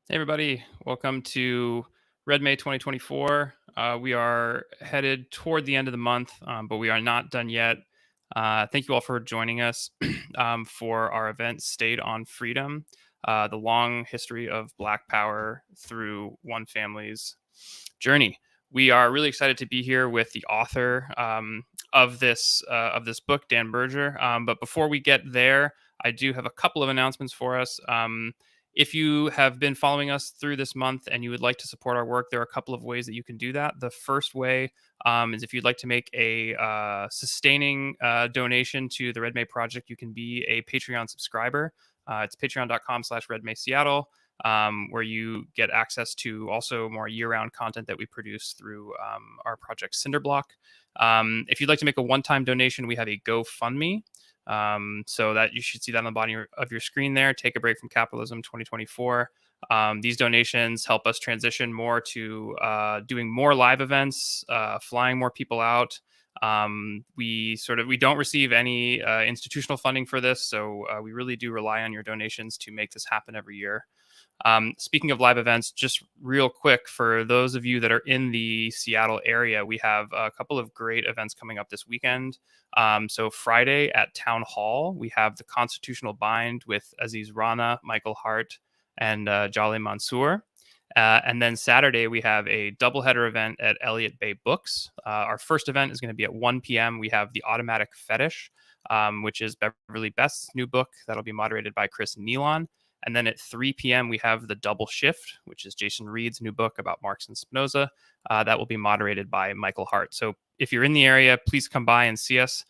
Hey everybody, welcome to Red May 2024. We are headed toward the end of the month, but we are not done yet. Thank you all for joining us for our event, Stayed on Freedom, the long history of Black Power through one family's journey. We are really excited to be here with the author of this book, Dan Berger. But before we get there, I do have a couple of announcements for us. If you have been following us through this month and you would like to support our work, there are a couple of ways that you can do that. The first way is if you'd like to make a sustaining donation to the Red May Project, you can be a Patreon subscriber. It's patreon.com/RedMaySeattle, where you get access to also more year-round content that we produce through our project Cinderblock. If you'd like to make a one-time donation, we have a GoFundMe. So that you should see that on the bottom of your screen there. Take a break from capitalism 2024. These donations help us transition more to doing more live events, flying more people out. We don't receive any institutional funding for this, so we really do rely on your donations to make this happen every year. Speaking of live events, just real quick, for those of you that are in the Seattle area, we have a couple of great events coming up this weekend. So Friday at Town Hall, we have the Constitutional Bind with Aziz Rana, Michael Hart, and Jolly Mansour. And then Saturday, we have a doubleheader event at Elliott Bay Books. Our first event is going to be at 1 p.m. We have The Automatic Fetish, which is Beverly Best's new book. That'll be moderated by Chris Nealon. And then at 3 p.m., we have The Double Shift, which is Jason Reed's new book about Marx and Spinoza. That will be moderated by Michael Hart. So if you're in the area, please come by and see us.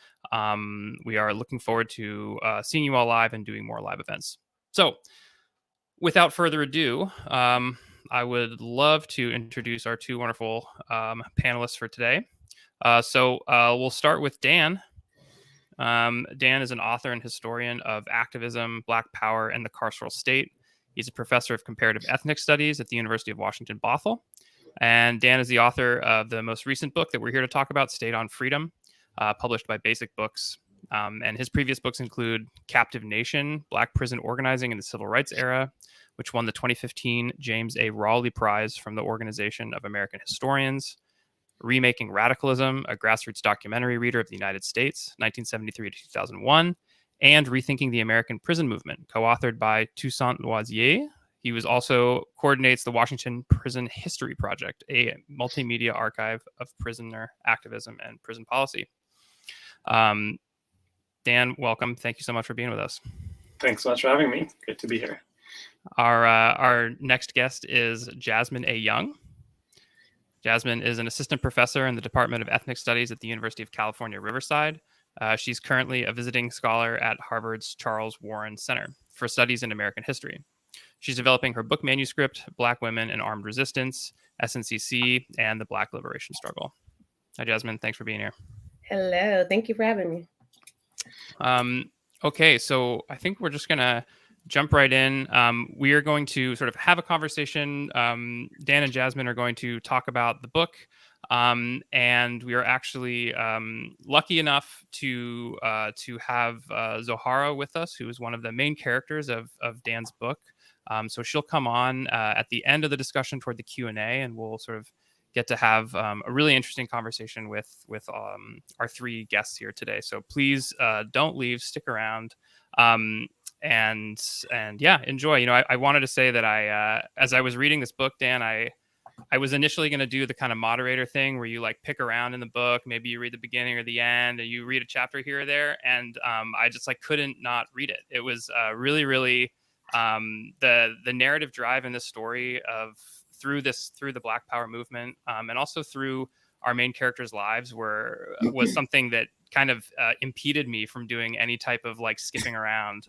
We are looking forward to seeing you all live and doing more live events. So without further ado, I would love to introduce our two wonderful panelists for today. So we'll start with Dan. Dan is an author and historian of activism, Black Power, and the carceral state. He's a professor of comparative ethnic studies at the University of Washington, Bothell. And Dan is the author of the most recent book that we're here to talk about, Stayed on Freedom, published by Basic Books. And his previous books include Captive Nation, Black Prison Organizing in the Civil Rights Era, which won the 2015 James A. Rawley Prize from the Organization of American Historians. Remaking Radicalism, a grassroots documentary reader of the United States, 1973 to 2001, and Rethinking the American Prison Movement, co-authored by Toussaint Loisier. He also coordinates the Washington Prison History Project, a multimedia archive of prisoner activism and prison policy. Dan, welcome. Thank you so much for being with us. Thanks so much for having me. Good to be here. Our next guest is Jasmin A. Young. Jasmin is an assistant professor in the Department of Ethnic Studies at the University of California, Riverside. She's currently a visiting scholar at Harvard's Charles Warren Center for Studies in American History. She's developing her book manuscript, Black Women and Armed Resistance, SNCC, and the Black Liberation Struggle. Hi, Jasmin. Thanks for being here. Hello. Thank you for having me. Okay, so I think we're just going to jump right in. We are going to sort of have a conversation. Dan and Jasmin are going to talk about the book. And we are actually lucky enough to have Zoharah with us, who is one of the main characters of Dan's book. So she'll come on at the end of the discussion toward the Q&A, and we'll sort of get to have a really interesting conversation with our three guests here today. So please don't leave, stick around. And yeah, enjoy. You know, I wanted to say that as I was reading this book, Dan, I was initially going to do the kind of moderator thing where you like pick around in the book, maybe you read the beginning or the end, and you read a chapter here or there, and I just like couldn't not read it. It was really, really the narrative drive in this story of through the Black Power movement, and also through our main characters' lives was something that kind of impeded me from doing any type of like skipping around.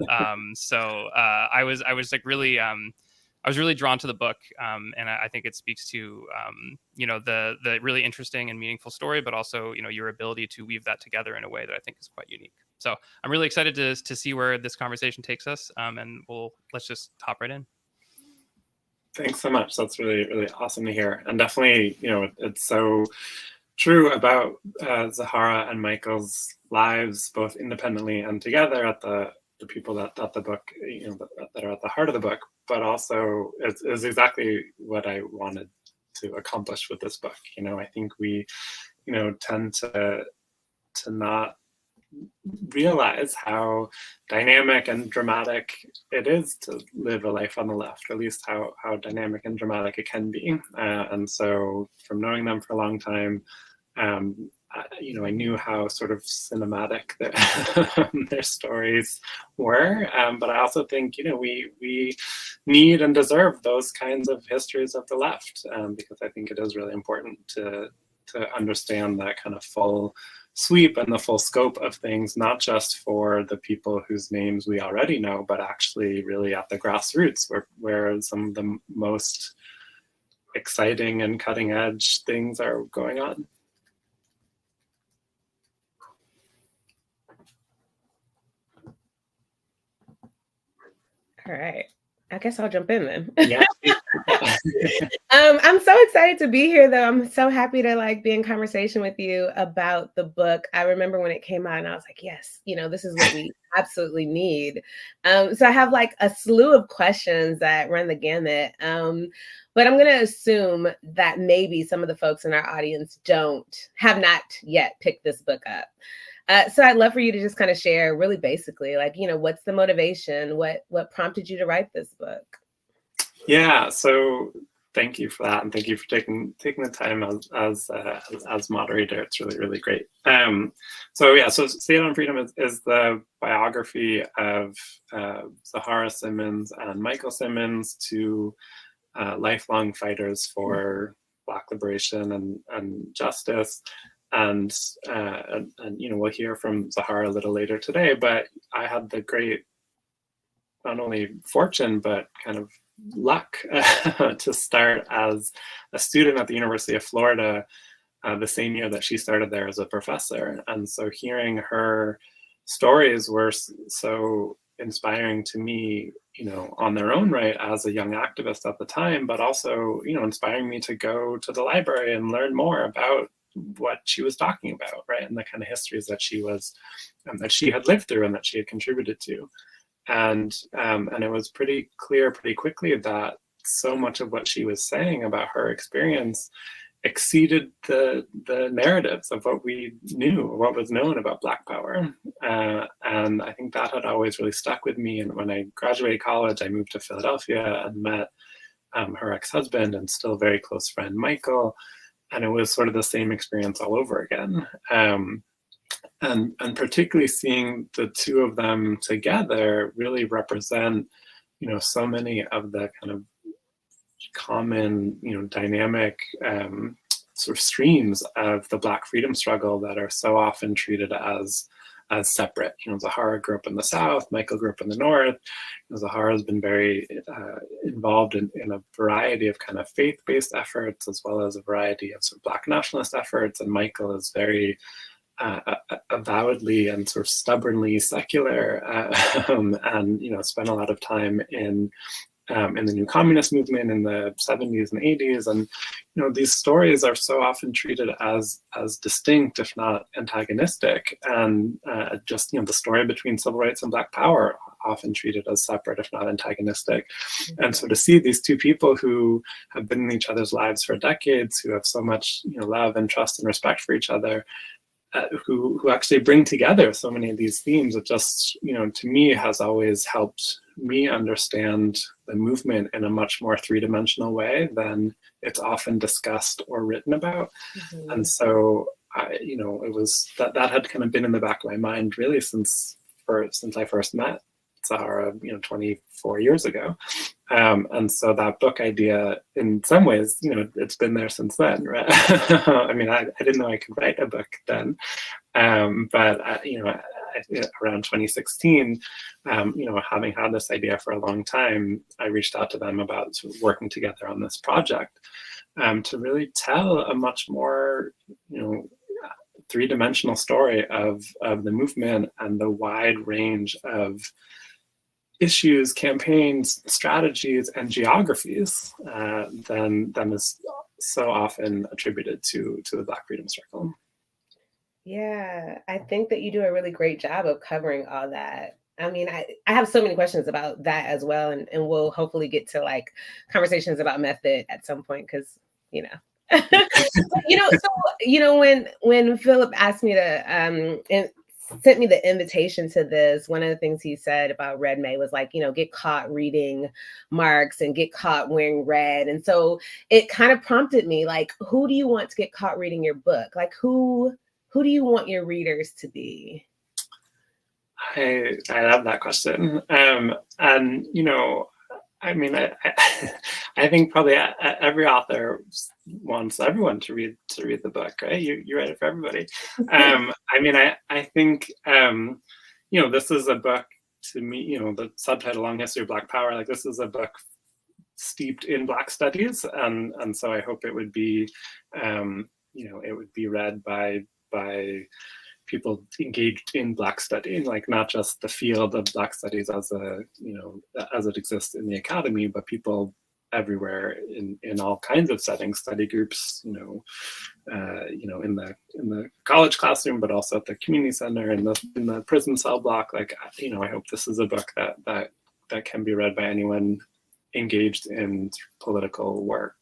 So I was like really I was really drawn to the book, and I think it speaks to you know, the really interesting and meaningful story, but also, you know, your ability to weave that together in a way that I think is quite unique. So I'm really excited to see where this conversation takes us, and let's just hop right in. Thanks so much. That's really, really awesome to hear. And definitely, you know, it's so true about Zoharah and Michael's lives, both independently and together, at the people that the book, you know, that are at the heart of the book. but also is exactly what I wanted to accomplish with this book. I think we, tend to not realize how dynamic and dramatic it is to live a life on the left, or at least how dynamic and dramatic it can be. And so from knowing them for a long time, I knew how sort of cinematic their stories were, but I also think we need and deserve those kinds of histories of the left, because I think it is really important to understand that kind of full sweep and the full scope of things, not just for the people whose names we already know, but actually really at the grassroots, where some of the most exciting and cutting edge things are going on. All right. I guess I'll jump in then. Yeah. I'm so excited to be here, though. I'm so happy to be in conversation with you about the book. I remember when it came out and I was like, yes, this is what we absolutely need. So I have a slew of questions that run the gamut. But I'm going to assume that maybe some of the folks in our audience have not yet picked this book up. So I'd love for you to just kind of share really basically, what's the motivation? What prompted you to write this book? Yeah, so thank you for that, and thank you for taking the time as moderator. It's really, really great. So State on Freedom is the biography of Zoharah Simmons and Michael Simmons, two lifelong fighters for Black liberation and justice. And we'll hear from Zoharah a little later today, but I had the great, not only fortune, but kind of luck to start as a student at the University of Florida the same year that she started there as a professor. And so hearing her stories were so inspiring to me, on their own right as a young activist at the time, but also, inspiring me to go to the library and learn more about what she was talking about, right? And the kind of histories that she had lived through and that she had contributed to. And it was pretty clear pretty quickly that so much of what she was saying about her experience exceeded the narratives of what we knew, what was known about Black power. And I think that had always really stuck with me. And when I graduated college, I moved to Philadelphia and met her ex-husband and still very close friend, Michael. And it was sort of the same experience all over again. And particularly seeing the two of them together really represent, so many of the kind of common, dynamic sort of streams of the Black freedom struggle that are so often treated as separate. Zoharah grew up in the South, Michael grew up in the North. Zoharah has been very involved in a variety of kind of faith-based efforts, as well as a variety of sort of Black nationalist efforts. And Michael is very avowedly and sort of stubbornly secular, and spent a lot of time in the new communist movement in the 70s and 80s. And these stories are so often treated as distinct, if not antagonistic, and just the story between civil rights and Black power often treated as separate, if not antagonistic. And so to see these two people who have been in each other's lives for decades, who have so much love and trust and respect for each other, who actually bring together so many of these themes, it just, to me, has always helped me understand the movement in a much more three-dimensional way than it's often discussed or written about. Mm-hmm. And so, it was that had kind of been in the back of my mind really since I first met Zoharah, 24 years ago. And so that book idea, in some ways, it's been there since then, right? I mean, I didn't know I could write a book then, but around 2016, having had this idea for a long time, I reached out to them about sort of working together on this project to really tell a much more, three-dimensional story of the movement and the wide range of issues, campaigns, strategies, and geographies than is so often attributed to the Black freedom struggle. Yeah, I think that you do a really great job of covering all that. I mean, I have so many questions about that as well. And we'll hopefully get to like conversations about method at some point, because, you know. When Philip asked me to and sent me the invitation to this, one of the things he said about Red May was like, get caught reading Marx and get caught wearing red. And so it kind of prompted me, like, who do you want to get caught reading your book? Like, who do you want your readers to be? I love that question. And I mean, I think probably every author wants everyone to read the book, right? You write it for everybody. I mean, I think this is a book, to me, the subtitle "Long History of Black Power." Like, this is a book steeped in Black studies, and so I hope it would be, it would be read by people engaged in Black study, like not just the field of Black studies as as it exists in the academy, but people everywhere in all kinds of settings, study groups, in the college classroom, but also at the community center, in the prison cell block. Like, I hope this is a book that can be read by anyone engaged in political work.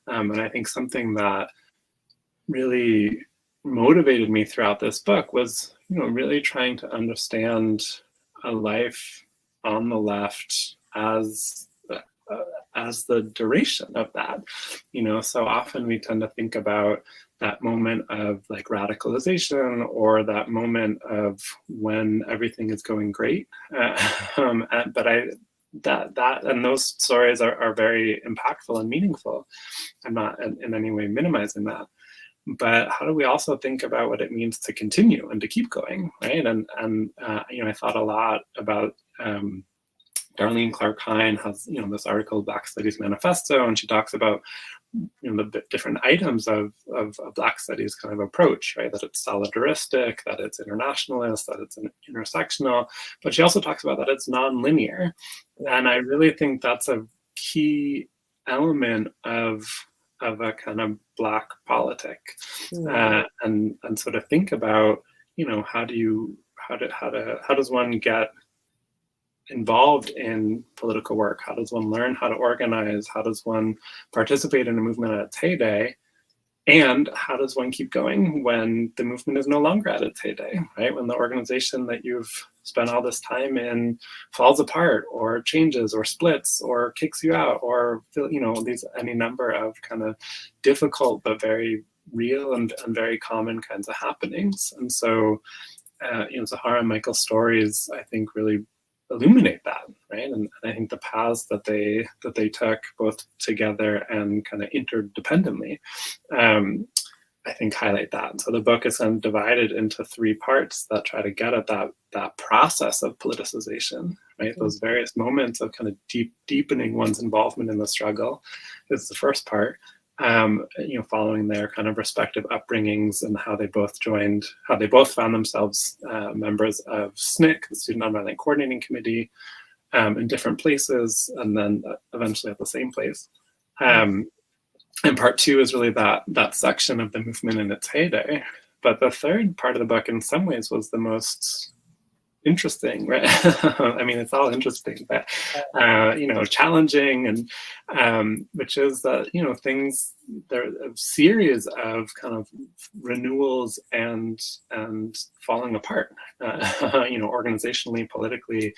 And I think something that really motivated me throughout this book was, really trying to understand a life on the left as the duration of that. So often we tend to think about that moment of like radicalization, or that moment of when everything is going great. But and those stories are very impactful and meaningful. I'm not in any way minimizing that. But how do we also think about what it means to continue and to keep going, right? And I thought a lot about Darlene Clark Hine has this article, Black Studies Manifesto, and she talks about the different items of Black studies kind of approach, right? That it's solidaristic, that it's internationalist, that it's intersectional, but she also talks about that it's non-linear. And I really think that's a key element of a kind of Black politic. And sort of think about, how does one get involved in political work? How does one learn how to organize? How does one participate in a movement at its heyday? And how does one keep going when the movement is no longer at its heyday, right? When the organization that you've spent all this time in falls apart, or changes, or splits, or kicks you out, or any number of kind of difficult but very real and very common kinds of happenings. And so, Zoharah and Michael's stories, I think, really illuminate that, right? And I think the paths that they took, both together and kind of interdependently, I think highlight that. And so the book is kind of divided into three parts that try to get at that process of politicization, right? Those various moments of kind of deepening one's involvement in the struggle is the first part. Following their kind of respective upbringings and how they both found themselves members of SNCC, the Student Nonviolent Coordinating Committee, in different places, and then eventually at the same place. And part two is really that section of the movement in its heyday. But the third part of the book, in some ways, was the most interesting, right? I mean, it's all interesting, but challenging, and which is that things, there are a series of kind of renewals and falling apart, organizationally, politically,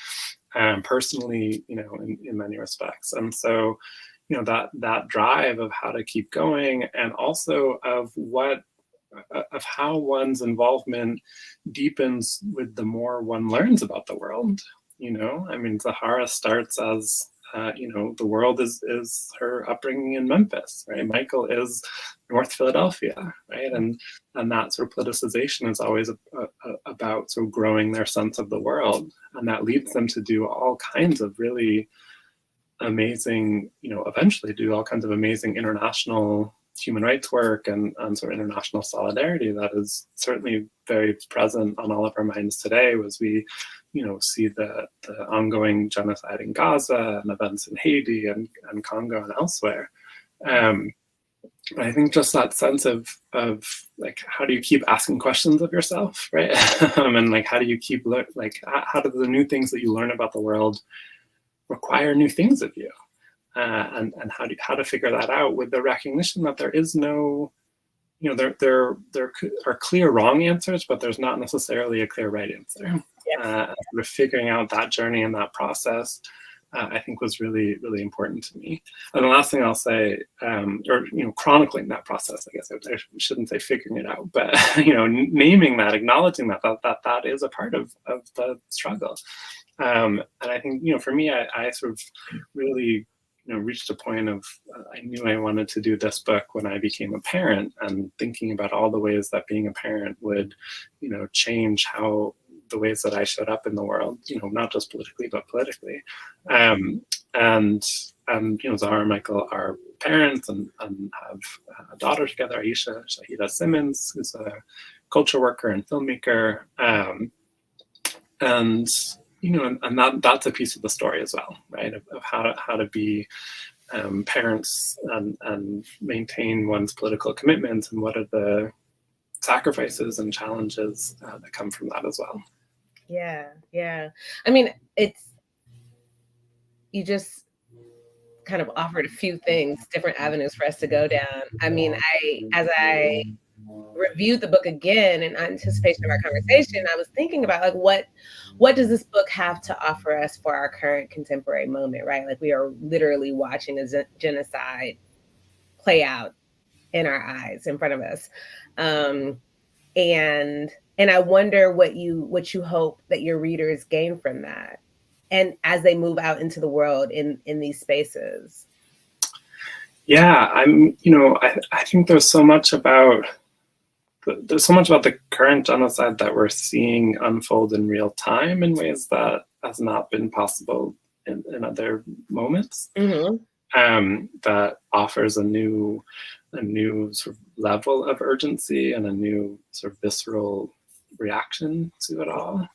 personally, in many respects. And so that drive of how to keep going, and also of how one's involvement deepens with the more one learns about the world. I mean, Zoharah starts as the world is her upbringing in Memphis, right? Michael is North Philadelphia, right? And that sort of politicization is always about sort of growing their sense of the world, and that leads them to do all kinds of really amazing, eventually do all kinds of amazing international human rights work and sort of international solidarity that is certainly very present on all of our minds today, as we see the ongoing genocide in Gaza and events in Haiti and Congo and elsewhere. I think just that sense of like, how do you keep asking questions of yourself, right? And like, how do you keep how do the new things that you learn about the world require new things of you? And how to figure that out with the recognition that there is no, there are clear wrong answers, but there's not necessarily a clear right answer. Sort of figuring out that journey and that process, I think, was really, really important to me. And the last thing I'll say, or chronicling that process, I guess I shouldn't say figuring it out, but naming that, acknowledging that is a part of the struggle. And I think for me, I sort of really reached a point of I knew I wanted to do this book when I became a parent, and thinking about all the ways that being a parent would change how the ways that I showed up in the world, not just politically, but politically. And Zoharah and Michael are parents and have a daughter together, Aisha Shahida Simmons, who's a culture worker and filmmaker. And that's a piece of the story as well, right? Of how to be parents and maintain one's political commitments, and what are the sacrifices and challenges that come from that as well. Yeah. I mean, you just kind of offered a few things, different avenues for us to go down. I mean, as I reviewed the book again in anticipation of our conversation, I was thinking about like, what does this book have to offer us for our current contemporary moment, right? Like, we are literally watching a genocide play out in our eyes, in front of us. And I wonder what you hope that your readers gain from that, and as they move out into the world in these spaces. Yeah, I think there's so much about the current genocide that we're seeing unfold in real time in ways that has not been possible in other moments. That offers a new sort of level of urgency and a new sort of visceral reaction to it all.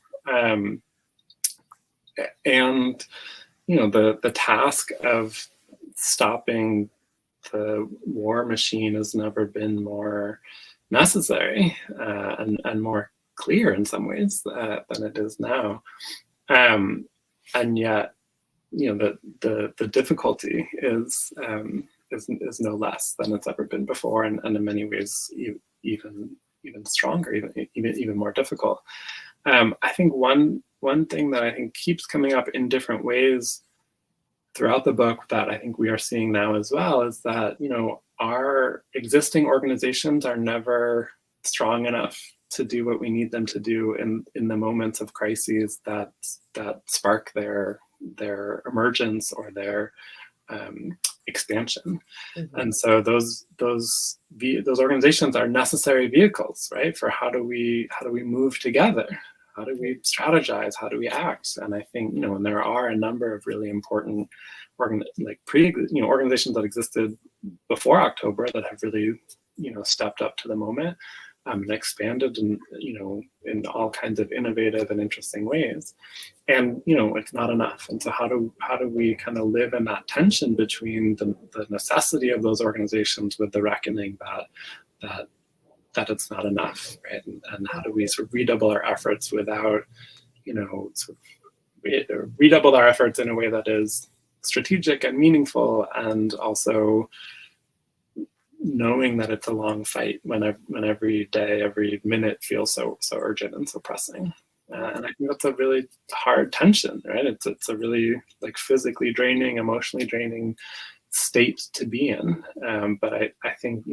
And the task of stopping the war machine has never been more necessary and more clear in some ways than it is now. And yet, the difficulty is no less than it's ever been before, and in many ways even stronger, even more difficult. I think one thing that I think keeps coming up in different ways throughout the book that I think we are seeing now as well is that our existing organizations are never strong enough to do what we need them to do in the moments of crises that spark their emergence or their expansion. And so those organizations are necessary vehicles, right? For how do we move together? How do we strategize? How do we act? And I think, and there are a number of really important organizations that existed before October that have really, stepped up to the moment and expanded in all kinds of innovative and interesting ways. And, it's not enough. And so how do we kind of live in that tension between the necessity of those organizations with the reckoning that it's not enough, right? And how do we sort of redouble our efforts without, redouble our efforts in a way that is strategic and meaningful, and also knowing that it's a long fight when every day, every minute feels so urgent and so pressing. And I think that's a really hard tension, right? It's a really physically draining, emotionally draining state to be in. But I think,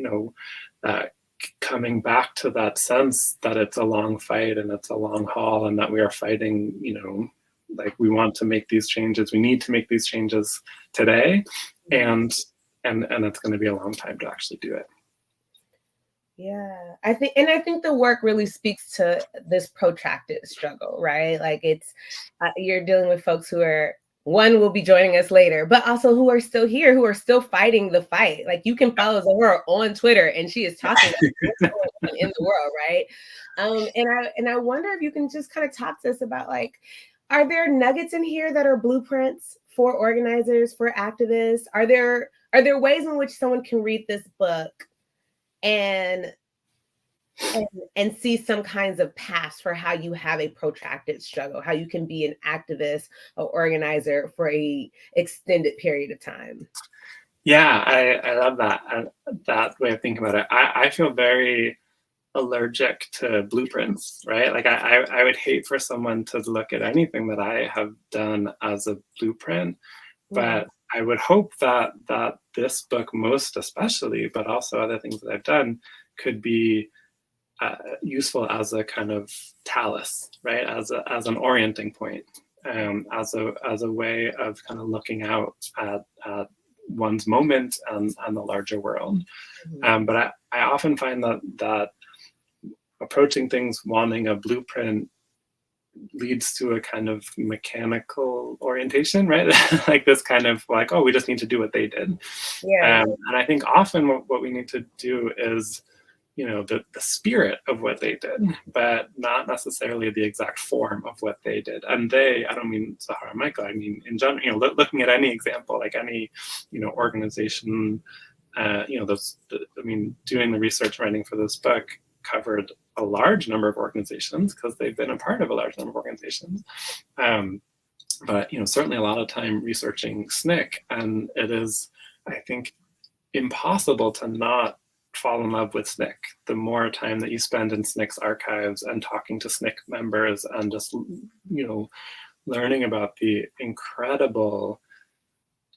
coming back to that sense that it's a long fight and it's a long haul, and that we are fighting, we want to make these changes. We need to make these changes today, and it's going to be a long time to actually do it. Yeah, I think the work really speaks to this protracted struggle, right? Like, it's you're dealing with folks who are, one, will be joining us later, but also who are still here, who are still fighting the fight. Like, you can follow Zoharah on Twitter, and she is talking about what's going on in the world, right? And I wonder if you can just kind of talk to us about, are there nuggets in here that are blueprints for organizers, for activists? Are there ways in which someone can read this book and and see some kinds of paths for how you have a protracted struggle, how you can be an activist or organizer for a extended period of time. Yeah, I love that way of thinking about it. I feel very allergic to blueprints, right? Like I would hate for someone to look at anything that I have done as a blueprint, but I would hope that this book most especially, but also other things that I've done, could be useful as a kind of talus, right? As an orienting point, as a way of kind of looking out at one's moment and the larger world. But I often find that approaching things wanting a blueprint leads to a kind of mechanical orientation, right? Like this kind of like, oh, we just need to do what they did. Yeah. And I think often what we need to do is, the spirit of what they did, but not necessarily the exact form of what they did. And I don't mean Zoharah and Michael, I mean in general, looking at any example, like any, organization, doing the research writing for this book covered a large number of organizations because they've been a part of a large number of organizations. But certainly a lot of time researching SNCC, and it is, I think, impossible to not fall in love with SNCC. The more time that you spend in SNCC's archives and talking to SNCC members and just learning about the incredible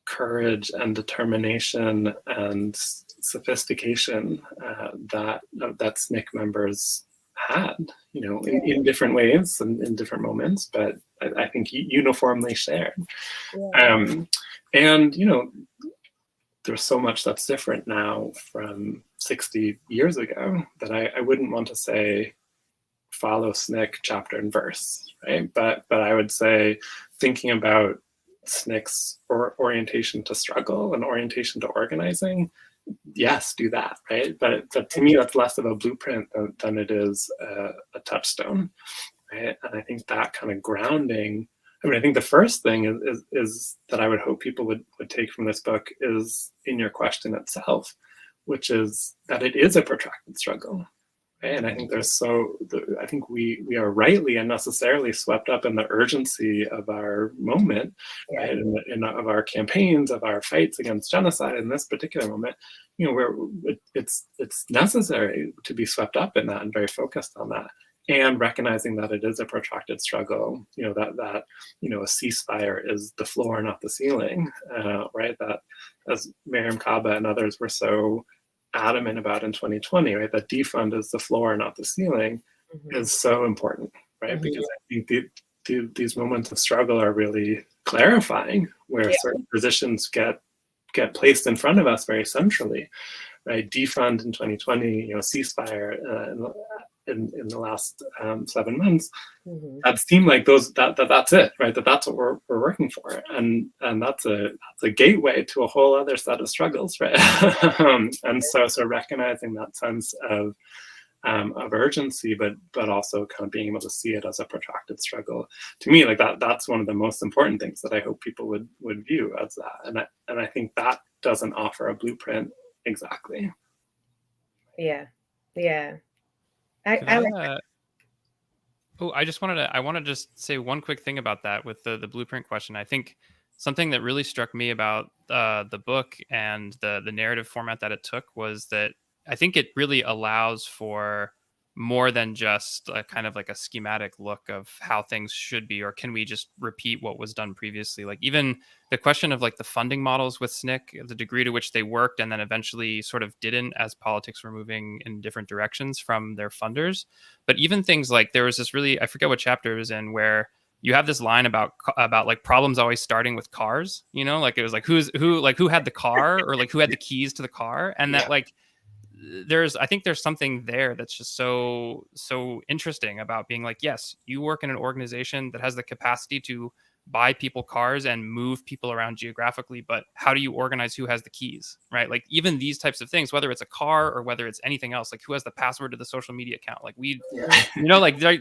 courage and determination and sophistication that SNCC members had, in different ways and in different moments, but I think uniformly shared. And there's so much that's different now from 60 years ago that I wouldn't want to say follow SNCC chapter and verse, right? But I would say thinking about SNCC's orientation to struggle and orientation to organizing, yes, do that, right? But to me, that's less of a blueprint than it is a touchstone, right? And I think that kind of grounding, I think the first thing is that I would hope people would take from this book is in your question itself, which is that it is a protracted struggle. Right? And I think I think we are rightly and necessarily swept up in the urgency of our moment, right? Of our campaigns, of our fights against genocide in this particular moment, where it's necessary to be swept up in that and very focused on that. And recognizing that it is a protracted struggle, that a ceasefire is the floor, not the ceiling, right? That, as Miriam Kaba and others were so adamant about in 2020, right? That defund is the floor, not the ceiling, is so important, right? Because I think these moments of struggle are really clarifying, where certain positions get placed in front of us very centrally, right? Defund in 2020, ceasefire in the last 7 months, that seemed like that's it, right? That's what we're working for, and that's a gateway to a whole other set of struggles, right? And so recognizing that sense of urgency, but also kind of being able to see it as a protracted struggle, to me, like that's one of the most important things that I hope people would view as that, and I think that doesn't offer a blueprint exactly. Yeah. I want to just say one quick thing about that with the blueprint question. I think something that really struck me about the book and the narrative format that it took was that I think it really allows for more than just a kind of like a schematic look of how things should be, or can we just repeat what was done previously? Like even the question of like the funding models with SNCC, the degree to which they worked and then eventually sort of didn't as politics were moving in different directions from their funders. But even things like there was this really, I forget what chapter it was in, where you have this line about like problems always starting with cars, like it was like who had the car or like who had the keys to the car, and that like I think there's something there that's just so interesting about being like, yes, you work in an organization that has the capacity to buy people cars and move people around geographically, but how do you organize who has the keys, right? Like even these types of things, whether it's a car or whether it's anything else, like who has the password to the social media account, like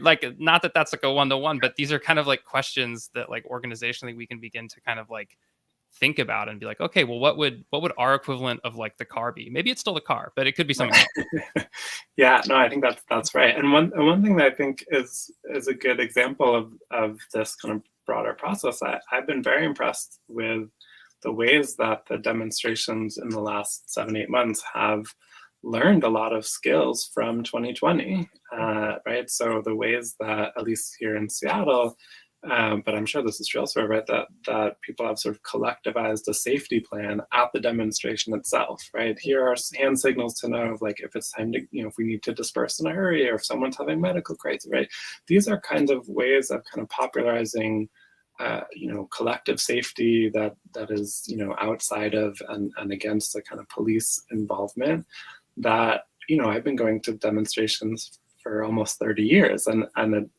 like not that that's like a one-to-one, but these are kind of like questions that like organizationally we can begin to kind of like think about and be like, okay, well, what would our equivalent of like the car be? Maybe it's still the car, but it could be something else. Yeah, no, I think that's right. And one thing that I think is a good example of this kind of broader process, I've been very impressed with the ways that the demonstrations in the last 7-8 months have learned a lot of skills from 2020, right? So the ways that, at least here in Seattle, but I'm sure this is true elsewhere, right? That people have sort of collectivized a safety plan at the demonstration itself, right? Here are hand signals to know, like, if it's time to, if we need to disperse in a hurry, or if someone's having medical crisis, right? These are kinds of ways of kind of popularizing, collective safety that is, outside of and against the kind of police involvement. That, I've been going to demonstrations for almost 30 years, and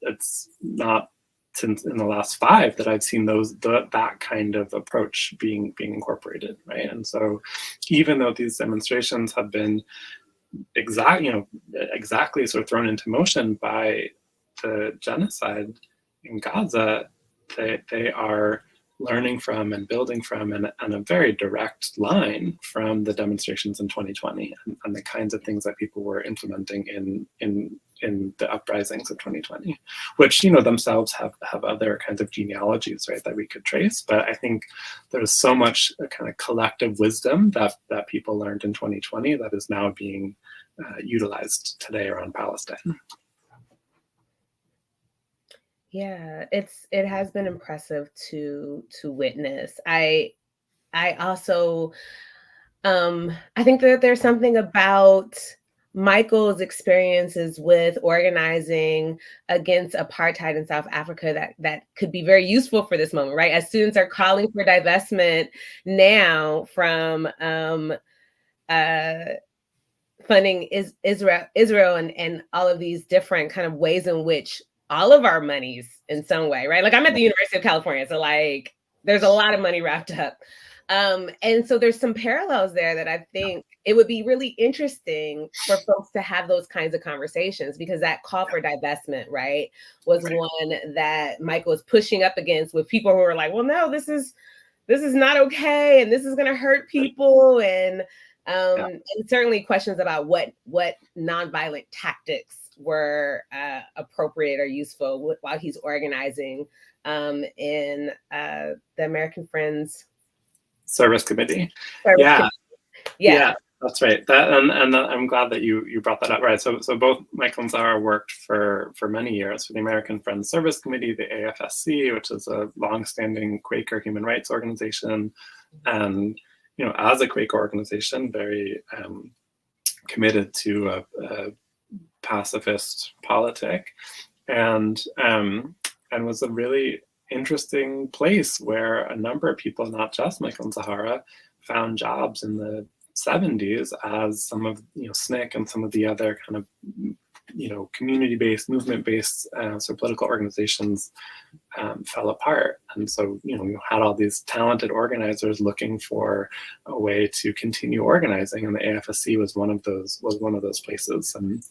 it's not since in the last 5 that I've seen that kind of approach being incorporated, right? And so, even though these demonstrations have been exactly sort of thrown into motion by the genocide in Gaza, they are learning from and building from and a very direct line from the demonstrations in 2020 and the kinds of things that people were implementing in the uprisings of 2020, which themselves have other kinds of genealogies, right, that we could trace. But I think there's so much kind of collective wisdom that people learned in 2020 that is now being utilized today around Palestine. Yeah, it has been impressive to witness. I also I think that there's something about Michael's experiences with organizing against apartheid in South Africa that could be very useful for this moment, right? As students are calling for divestment now from funding Israel and all of these different kind of ways in which all of our monies in some way, right? Like, I'm at the University of California, so like there's a lot of money wrapped up. And so there's some parallels there that I think it would be really interesting for folks to have those kinds of conversations, because that call for divestment, right, was one that Michael was pushing up against, with people who were like, well, no, this is not okay, and this is going to hurt people, and certainly questions about what nonviolent tactics were appropriate or useful while he's organizing in the American Friends Service Committee. Yeah, that's right. And I'm glad that you brought that up. Right. So both Michael and Zoharah worked for many years for the American Friends Service Committee, the AFSC, which is a longstanding Quaker human rights organization, and as a Quaker organization, very committed to a pacifist politic, and was a really interesting place where a number of people, not just Michael and Zoharah, found jobs in the 70s as some of SNCC and some of the other kind of community-based, movement-based so political organizations fell apart. And so you had all these talented organizers looking for a way to continue organizing, and the AFSC was one of those places. And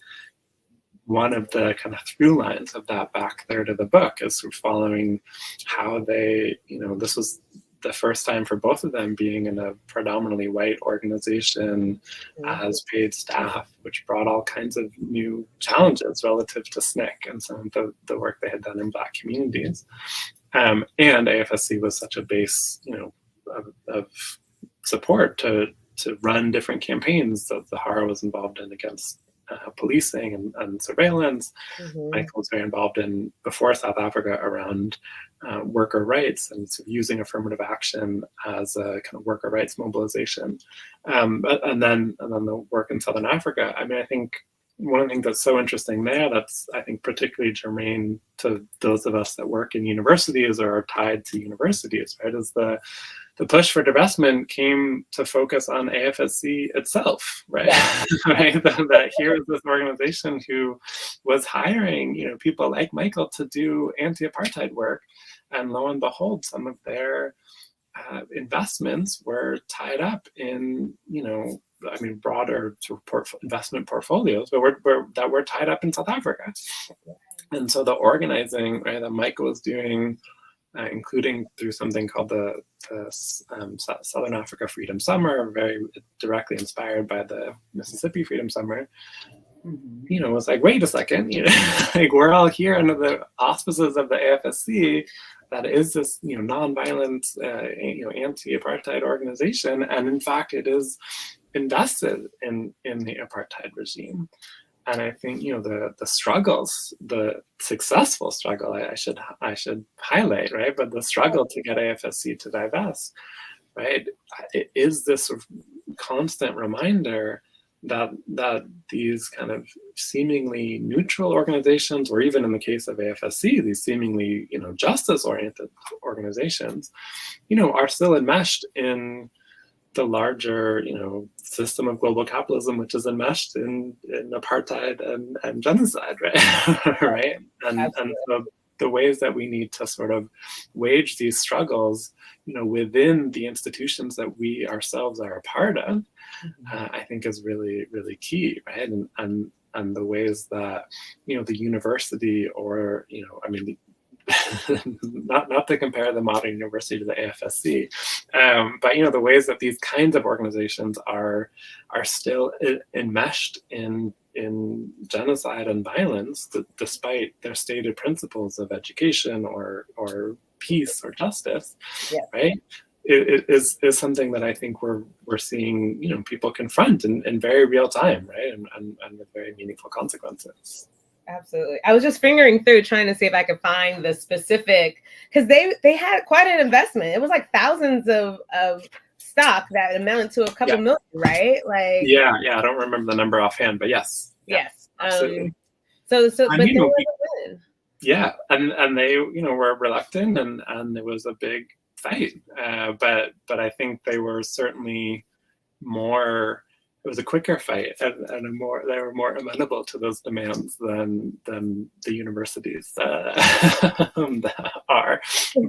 one of the kind of through lines of that back third of the book is sort of following how they, this was the first time for both of them being in a predominantly white organization as paid staff, which brought all kinds of new challenges relative to SNCC and some of the work they had done in Black communities. And AFSC was such a base, of support to run different campaigns that Zoharah was involved in against policing and surveillance. Michael was very involved in, before South Africa, around worker rights and sort of using affirmative action as a kind of worker rights mobilization. And then the work in Southern Africa. I mean, I think one of the things that's so interesting there, that's I think particularly germane to those of us that work in universities or are tied to universities, right, is the push for divestment came to focus on AFSC itself, right? Yeah. Right? That here is this organization who was hiring, people like Michael to do anti-apartheid work, and lo and behold, some of their investments were tied up in, broader sort of investment portfolios, but that were tied up in South Africa. And so the organizing, right, that Michael was doing including through something called the Southern Africa Freedom Summer, very directly inspired by the Mississippi Freedom Summer. You know, it's like, wait a second, you know, like we're all here under the auspices of the AFSC, that is this, you know, nonviolent, you know, anti-apartheid organization, and in fact, it is invested in the apartheid regime. And I think, you know, the struggles, the successful struggle, I should highlight, right? But the struggle to get AFSC to divest, right, it is this sort of constant reminder that these kind of seemingly neutral organizations, or even in the case of AFSC, these seemingly, you know, justice-oriented organizations, you know, are still enmeshed in the larger, you know, system of global capitalism, which is enmeshed in apartheid and genocide, right? Right? And so the ways that we need to sort of wage these struggles, you know, within the institutions that we ourselves are a part of, I think is really, really key, right? And the ways that, you know, the university, or, you know, I mean, not to compare the modern university to the AFSC, but, you know, the ways that these kinds of organizations are still enmeshed in genocide and violence, despite their stated principles of education or peace or justice, right? It is something that I think we're seeing, you know, people confront in very real time, right? And with very meaningful consequences. Absolutely. I was just fingering through trying to see if I could find the specific, because they had quite an investment. It was like thousands of stock that amounted to a couple million, right? Like yeah, I don't remember the number offhand, but yes. Absolutely. So and, but you know, yeah, and they, you know, were reluctant, and it was a big fight. But I think they were certainly more. It was a quicker fight, and they were more amenable to those demands than the universities are.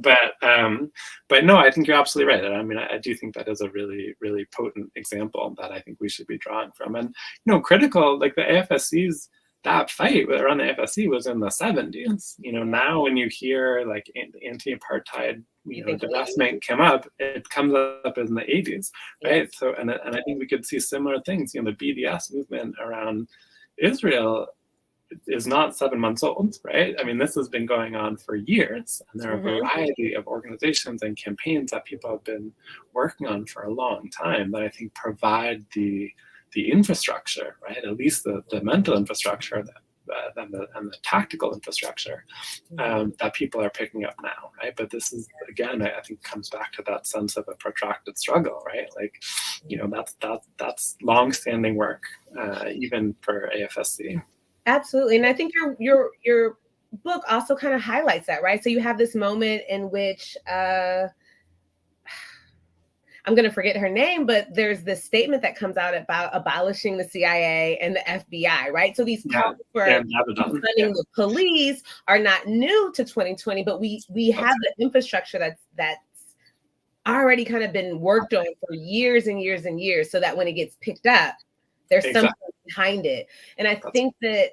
But no, I think you're absolutely right. I mean, I do think that is a really, really potent example that I think we should be drawing from. And, you know, critical, like the AFSC's, that fight around the AFSC was in the 70s. You know, now when you hear like anti-apartheid, you know, divestment come up, it comes up in the 80s, right? So, and I think we could see similar things. You know, the BDS movement around Israel is not 7 months old, right? I mean, this has been going on for years, and there are a variety of organizations and campaigns that people have been working on for a long time that I think provide the infrastructure, right? At least the mental infrastructure and the tactical infrastructure that people are picking up now, right? But this is, again, I think comes back to that sense of a protracted struggle, right? Like, you know, that's long-standing work, even for AFSC. Absolutely, and I think your book also kind of highlights that, right? So you have this moment in which I'm going to forget her name, but there's this statement that comes out about abolishing the CIA and the FBI, right? So these calls for funding the police are not new to 2020, but we have the infrastructure that's already kind of been worked on for years and years and years, so that when it gets picked up, there's something behind it. And I think that,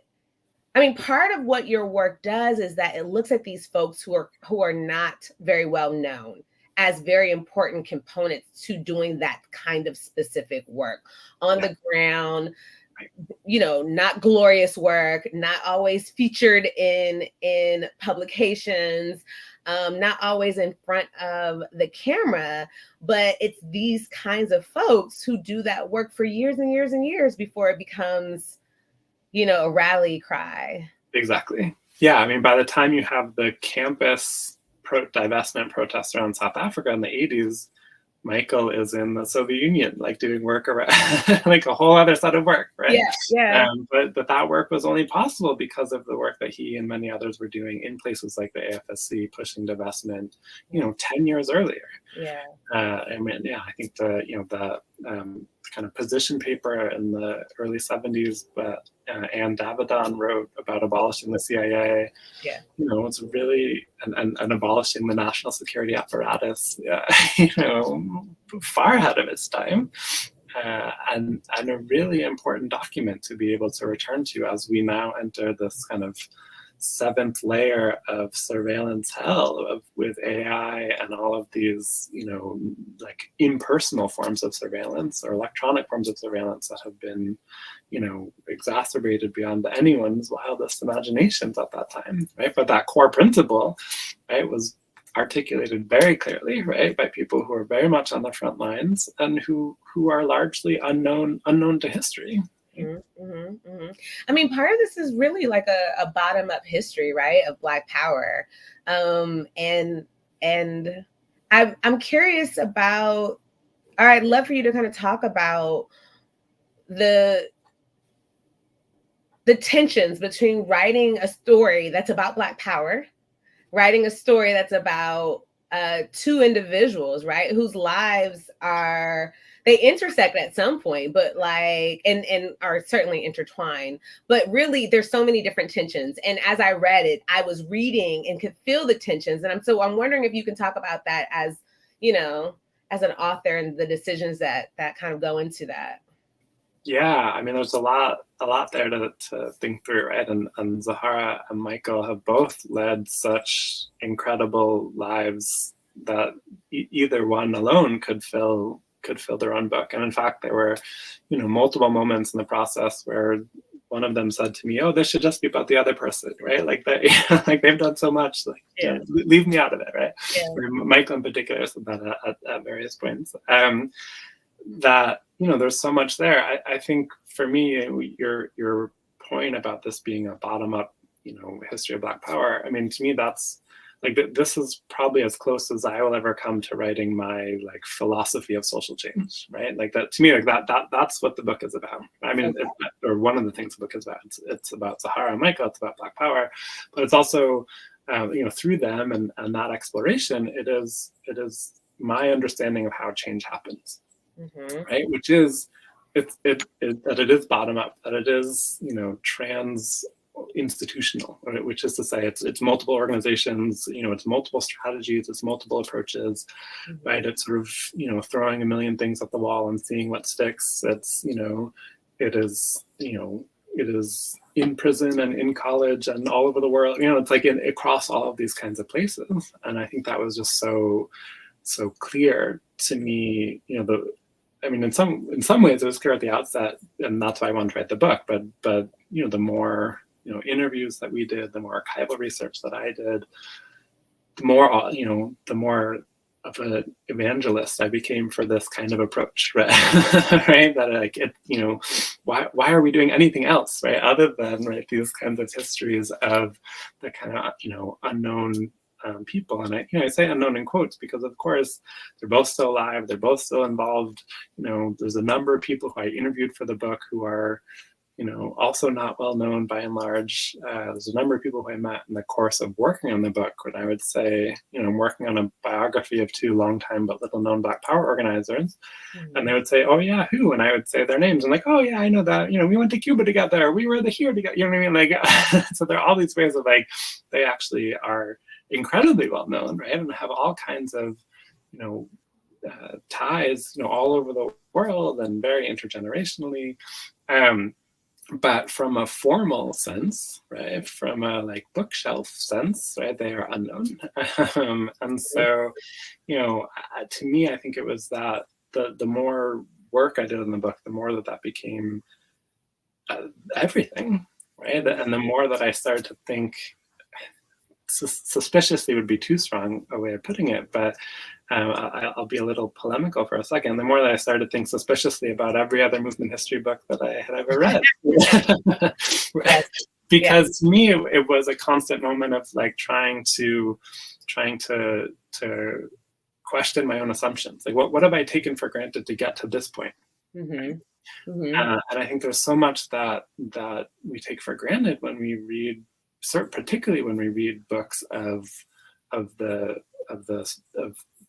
I mean, part of what your work does is that it looks at these folks who are not very well known as very important components to doing that kind of specific work on the ground, you know, not glorious work, not always featured in publications, not always in front of the camera, but it's these kinds of folks who do that work for years and years and years before it becomes, you know, a rally cry. Exactly. Yeah, I mean, by the time you have the campus divestment protests around South Africa in the 80s, Michael is in the Soviet Union, like doing work around, like a whole other set of work, right? But that work was only possible because of the work that he and many others were doing in places like the AFSC, pushing divestment, you know, 10 years earlier. I mean, I think the kind of position paper in the early 70s, but Anne Davidon wrote about abolishing the CIA. You know, it's really and abolishing the national security apparatus. You know, far ahead of its time, and a really important document to be able to return to as we now enter this kind of seventh layer of surveillance hell with AI and all of these, like impersonal forms of surveillance or electronic forms of surveillance that have been, exacerbated beyond anyone's wildest imaginations at that time, right? But that core principle, right, was articulated very clearly, right, by people who are very much on the front lines and who are largely unknown to history. Mm-hmm, mm-hmm. I mean, part of this is really like a bottom-up history, right, of Black power, and I'm curious about, or I'd love for you to kind of talk about the tensions between writing a story that's about Black power, writing a story that's about two individuals, right, whose lives they intersect at some point, but like, and are certainly intertwined, but really there's so many different tensions. And as I read it, I was reading and could feel the tensions. And I'm wondering if you can talk about that as, as an author and the decisions that kind of go into that. Yeah, I mean, there's a lot there to think through, right? And Zoharah and Michael have both led such incredible lives that either one alone could fill their own book. And in fact, there were, multiple moments in the process where one of them said to me, "Oh, this should just be about the other person," right? Like that, like they've done so much, like leave me out of it, right? Yeah. Michael in particular said that at various points. That there's so much there. I think for me, your point about this being a bottom up, history of Black power. I mean, to me, that's like this is probably as close as I will ever come to writing my like philosophy of social change, right? Like that to me, like that's what the book is about. I mean, or one of the things the book is about. It's about Zoharah and Michael. It's about Black power, but it's also through them and that exploration, it is my understanding of how change happens. Mm-hmm. Right, which is that it is bottom up, that it is trans institutional, right? Which is to say it's multiple organizations, it's multiple strategies, it's multiple approaches, mm-hmm. right? It's sort of throwing a million things at the wall and seeing what sticks. It's it is in prison and in college and all over the world. It's like across all of these kinds of places, and I think that was just so clear to me. In some ways it was clear at the outset, and that's why I wanted to write the book. But the more interviews that we did, the more archival research that I did, the more of an evangelist I became for this kind of approach, right? Right? That like it, why are we doing anything else, right? Other than these kinds of histories of the kind of unknown. People, and I say unknown in quotes because of course they're both still alive, they're both still involved. There's a number of people who I interviewed for the book who are also not well known by and large. There's a number of people who I met in the course of working on the book when I would say I'm working on a biography of two longtime but little known Black power organizers, mm-hmm. and they would say, "Oh yeah, who?" And I would say their names and like, "Oh yeah, I know that, we went to Cuba together, we were here together," you know what I mean? Like so there are all these ways of like they actually are incredibly well known, right, and have all kinds of ties all over the world and very intergenerationally, but from a formal sense, right, from a like bookshelf sense, right, they are unknown. And so to me, I think it was that the more work I did in the book, the more that became everything, right, and the more that I started to think, suspiciously would be too strong a way of putting it, but I'll be a little polemical for a second. The more that I started to think suspiciously about every other movement history book that I had ever read, because to me it was a constant moment of like trying to question my own assumptions. Like what have I taken for granted to get to this point? Mm-hmm. Mm-hmm. And I think there's so much that we take for granted when we read. Particularly when we read books of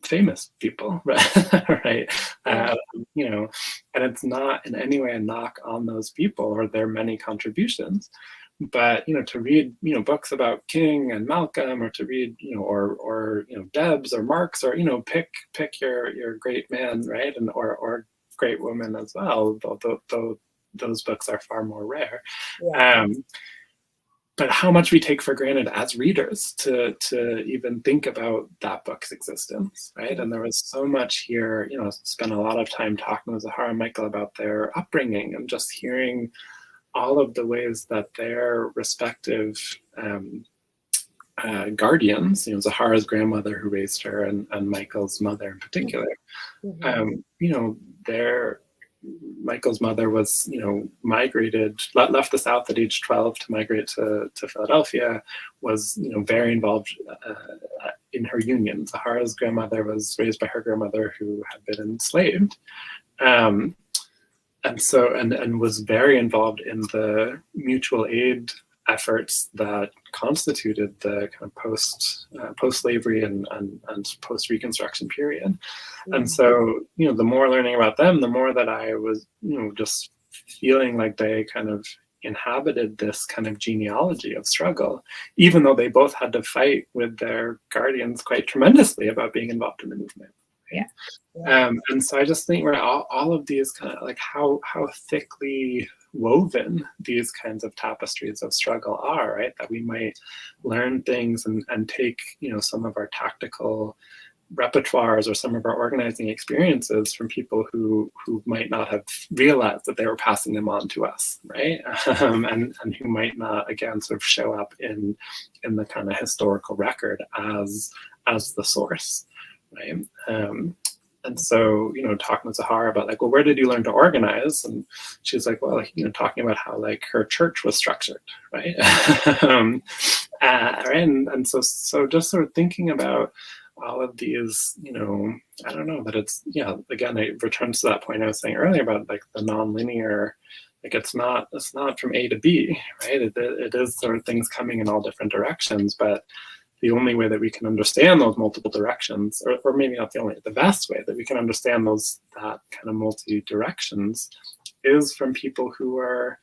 famous people, right? And it's not in any way a knock on those people or their many contributions, but to read books about King and Malcolm, or to read or Debs or Marx, or pick your great man, right, and or great woman as well. Though those books are far more rare. Yeah. how much we take for granted as readers to even think about that book's existence, right? And there was so much here, spent a lot of time talking with Zoharah and Michael about their upbringing and just hearing all of the ways that their respective guardians, Zoharah's grandmother who raised her and Michael's mother in particular, Michael's mother was, migrated, left the South at age 12 to migrate to Philadelphia, was, very involved in her union. Zoharah's grandmother was raised by her grandmother who had been enslaved. And was very involved in the mutual aid efforts that constituted the kind of post-slavery and post-Reconstruction period. And so, the more learning about them, the more that I was, just feeling like they kind of inhabited this kind of genealogy of struggle, even though they both had to fight with their guardians quite tremendously about being involved in the movement. Yeah. And so I just think we're all of these kind of like how thickly woven these kinds of tapestries of struggle are, right? That we might learn things and take, some of our tactical repertoires or some of our organizing experiences from people who might not have realized that they were passing them on to us, right? And who might not, again, sort of show up in the kind of historical record as the source, right? And so, talking with Zoharah about like, well, where did you learn to organize? And she's like, well, talking about how like her church was structured, right? And so just sort of thinking about all of these, I don't know, but it's, again, it returns to that point I was saying earlier about like the nonlinear, like it's not from A to B, right? It is sort of things coming in all different directions, but the only way that we can understand those multiple directions, or maybe not the only, the best way that we can understand that kind of multi-directions is from people who are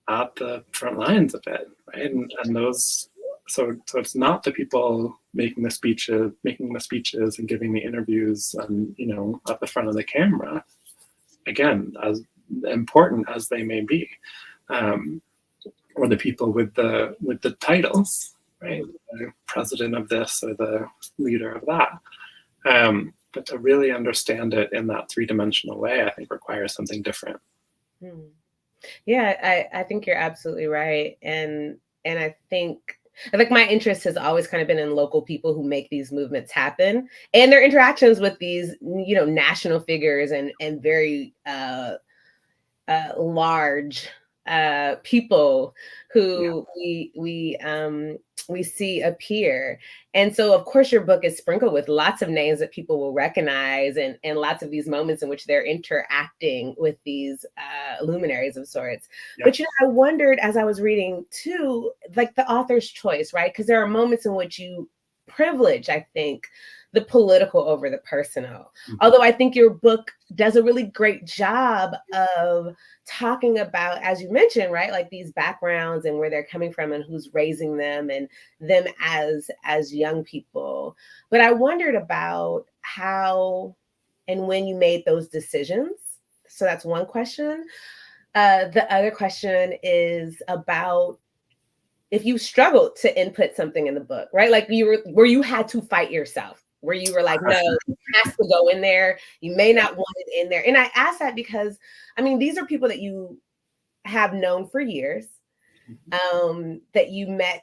at the front lines of it, right? And those, so it's not the people making the speeches and giving the interviews and, at the front of the camera, again, as important as they may be, or the people with the titles, right? The president of this or the leader of that. But to really understand it in that three-dimensional way, I think requires something different. Yeah, I think you're absolutely right. And I think like my interest has always kind of been in local people who make these movements happen and their interactions with these, national figures and very large people who we see appear. And so of course your book is sprinkled with lots of names that people will recognize and lots of these moments in which they're interacting with these luminaries of sorts. Yeah. But I wondered as I was reading too, like the author's choice, right? Because there are moments in which you privilege, I think, the political over the personal. Although I think your book does a really great job of talking about, as you mentioned, right, like these backgrounds and where they're coming from and who's raising them and them as young people. But I wondered about how and when you made those decisions. So that's one question. The other question is about if you struggled to input something in the book, right? Like where you had to fight yourself, where you were like, no, it has to go in there. You may not want it in there. And I ask that because, these are people that you have known for years, that you met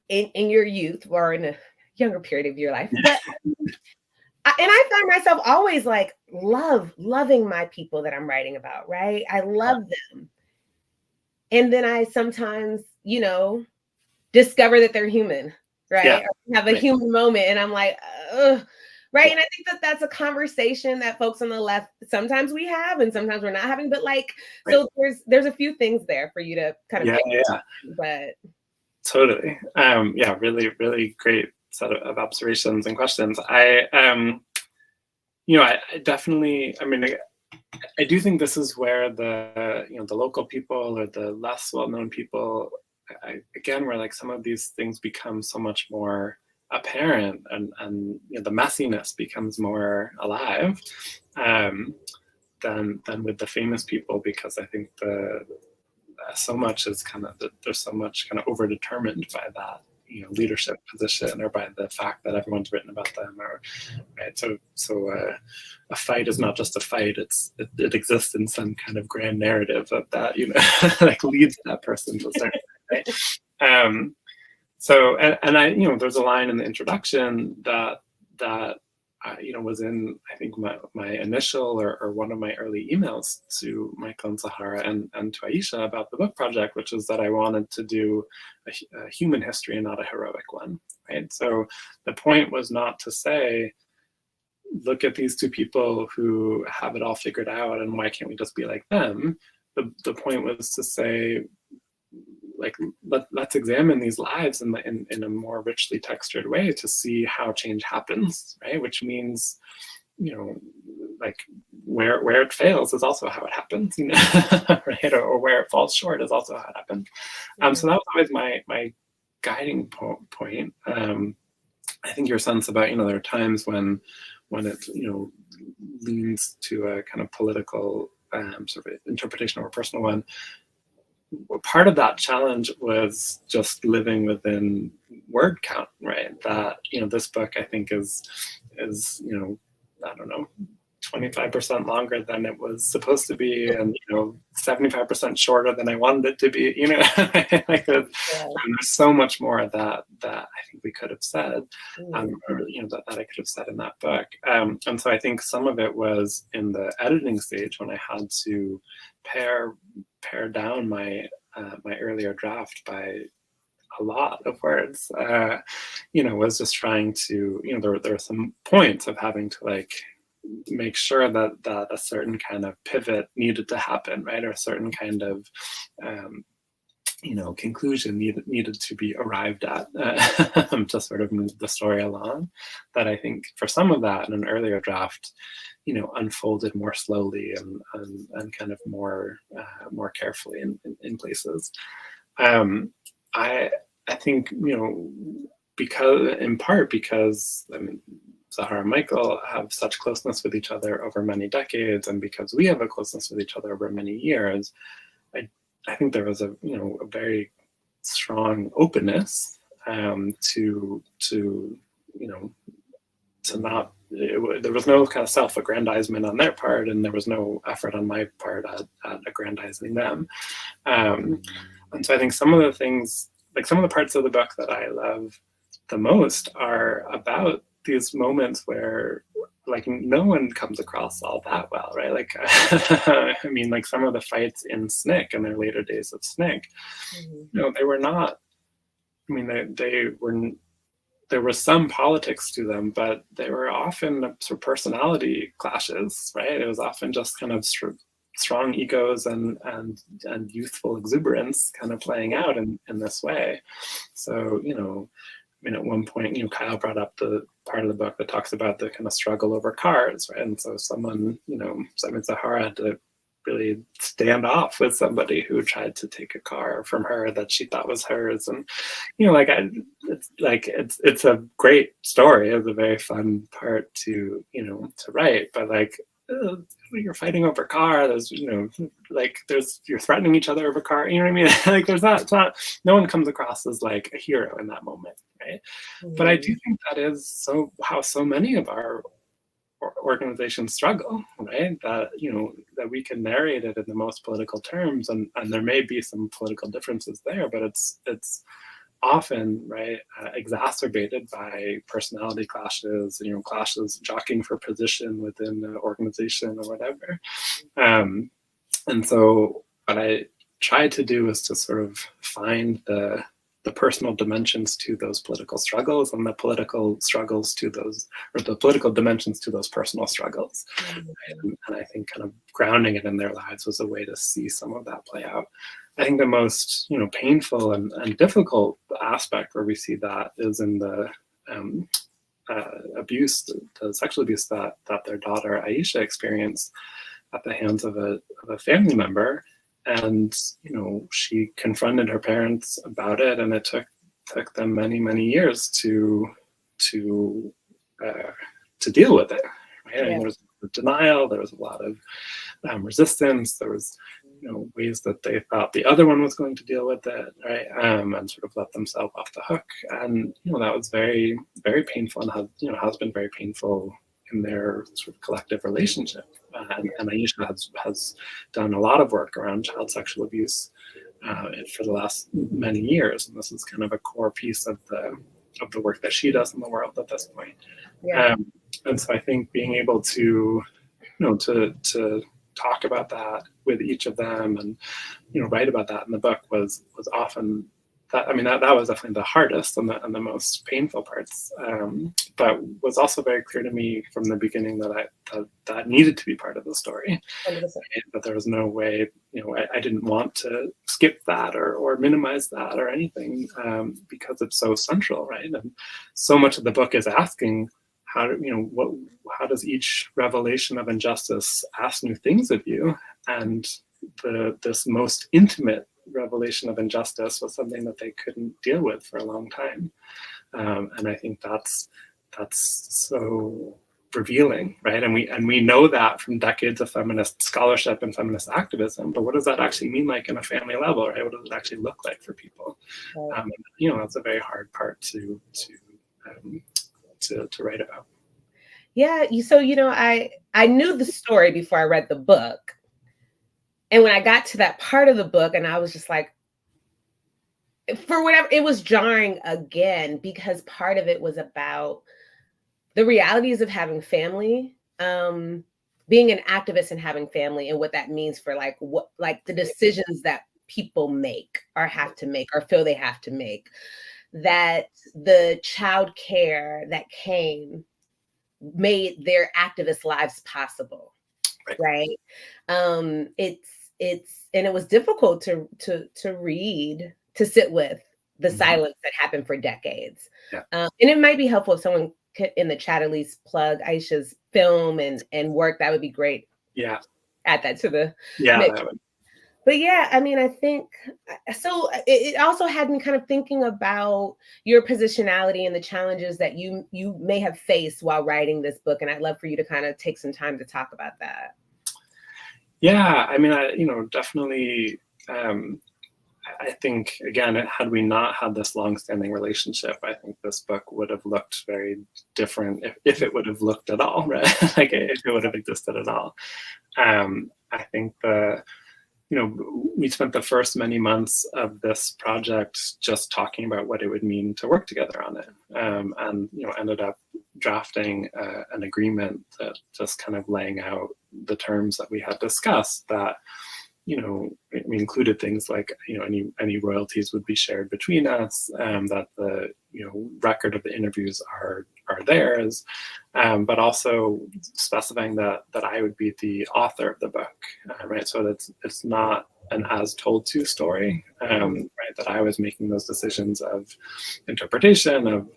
in your youth or in a younger period of your life. But, and I find myself always like loving my people that I'm writing about, right? I love them. And then I sometimes, discover that they're human, right? Yeah. Or have a human moment. And I'm like, ugh. Right. Yeah. And I think that that's a conversation that folks on the left, sometimes we have, and sometimes we're not having, but like, right. So there's a few things there for you to kind of, but totally. Really, really great set of observations and questions. I definitely, I do think this is where the local people or the less well-known people, again, where like some of these things become so much more apparent and the messiness becomes more alive than with the famous people, because I think so much is kind of there's so much kind of overdetermined by that, leadership position, or by the fact that everyone's written about them, or right. So a fight is not just a fight; it exists in some kind of grand narrative that like leads that person to a certain right. So and I there's a line in the introduction that was in, I think, my initial or one of my early emails to Michael and Zoharah and to Aisha about the book project, which is that I wanted to do a human history and not a heroic one, right? So the point was not to say, look at these two people who have it all figured out, and why can't we just be like them? The point was to say, like, let's examine these lives in a more richly textured way to see how change happens, right? Which means, like where it fails is also how it happens, right? Or where it falls short is also how it happens. So that was always my guiding point. I think your sense about, there are times when it, leans to a kind of political sort of interpretation or a personal one. Part of that challenge was just living within word count, right? That, this book, I think, is I don't know, 25% longer than it was supposed to be, and 75% shorter than I wanted it to be. Like there's so much more that I think we could have said, or that I could have said in that book. And so I think some of it was in the editing stage when I had to pare down my earlier draft by a lot of words. Was just trying to, there were some points of having to like make sure that a certain kind of pivot needed to happen, right? Or a certain kind of conclusion needed to be arrived at to sort of move the story along. That I think for some of that in an earlier draft, unfolded more slowly and kind of more carefully in places. I think, because I mean, Zoharah and Michael have such closeness with each other over many decades, and because we have a closeness with each other over many years, I think there was a very strong openness to not. There was no kind of self-aggrandizement on their part, and there was no effort on my part at aggrandizing them. And so I think some of the things, like some of the parts of the book that I love the most, are about these moments where like no one comes across all that well, right? Like, I mean, like some of the fights in SNCC in their later days of SNCC, they were not, I mean, there was some politics to them, but they were often sort of personality clashes, right? It was often just kind of strong egos and youthful exuberance kind of playing out in this way. So, I mean, at one point, Kyle brought up the part of the book that talks about the kind of struggle over cars, right? And so someone, Simon Zoharah had to really stand off with somebody who tried to take a car from her that she thought was hers. And, it's a great story. It's a very fun part to write, but you're fighting over a car, there's you're threatening each other over a car, what I mean? Like it's not no one comes across as like a hero in that moment, right? But I do think that is how so many of our organizations struggle, right? That that we can narrate it in the most political terms, and there may be some political differences there, but it's often, right, exacerbated by personality clashes, clashes jockeying for position within the organization or whatever. And so what I tried to do is to sort of find the personal dimensions to those political struggles, and the political struggles to those, or the political dimensions to those personal struggles. And I think kind of grounding it in their lives was a way to see some of that play out. I think the most, painful and difficult aspect where we see that is in the abuse, the sexual abuse that their daughter Aisha experienced at the hands of a family member. And, she confronted her parents about it, and it took them many, many years to deal with it. Right? Yeah. And there was denial, there was a lot of resistance, there was ways that they thought the other one was going to deal with it, right? And sort of let themselves off the hook. And that was very, very painful, and has been very painful in their sort of collective relationship. And Aisha has done a lot of work around child sexual abuse for the last many years, and this is kind of a core piece of the work that she does in the world at this point. Yeah. And so I think being able to to talk about that with each of them, and write about that in the book was often that. I mean, that was definitely the hardest and the most painful parts, but was also very clear to me from the beginning that needed to be part of the story. 100%. But there was no way, I didn't want to skip that or minimize that or anything, because it's so central, right? And so much of the book is asking, how does each revelation of injustice ask new things of you? And this most intimate revelation of injustice was something that they couldn't deal with for a long time. And I think that's so revealing, right? And we know that from decades of feminist scholarship and feminist activism, but what does that actually mean, like in a family level, right? What does it actually look like for people? Right. That's a very hard part to write about. Yeah. So, I knew the story before I read the book. And when I got to that part of the book, and I was just like, for whatever, it was jarring again, because part of it was about the realities of having family, being an activist and having family, and what that means for the decisions that people make or have to make or feel they have to make. That the child care that came made their activist lives possible, right? And it was difficult to read, to sit with the silence that happened for decades. Yeah. And it might be helpful if someone could, in the chat, at least plug Aisha's film and work. That would be great. Yeah. Add that to the mix. That would. But yeah, I mean, I think so. It also had me kind of thinking about your positionality and the challenges that you may have faced while writing this book. And I'd love for you to kind of take some time to talk about that. Yeah, I mean, definitely. I think, again, had we not had this long-standing relationship, I think this book would have looked very different, if it would have looked at all, right? Like if it would have existed at all. I think we spent the first many months of this project just talking about what it would mean to work together on it, and ended up drafting an agreement that just kind of laying out the terms that we had discussed, that we included things like any royalties would be shared between us, that the record of the interviews are theirs, but also specifying that I would be the author of the book, right? So that it's not an as told to story, right? That I was making those decisions of interpretation of,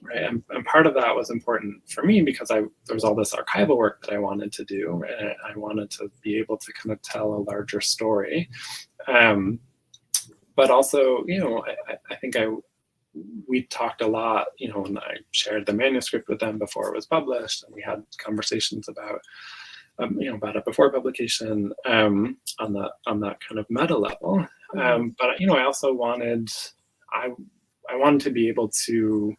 right? And part of that was important for me because there was all this archival work that I wanted to do, right? I wanted to be able to kind of tell a larger story, but also, I think we talked a lot, and I shared the manuscript with them before it was published, and we had conversations about it before publication, on that kind of meta level. But I also wanted to be able to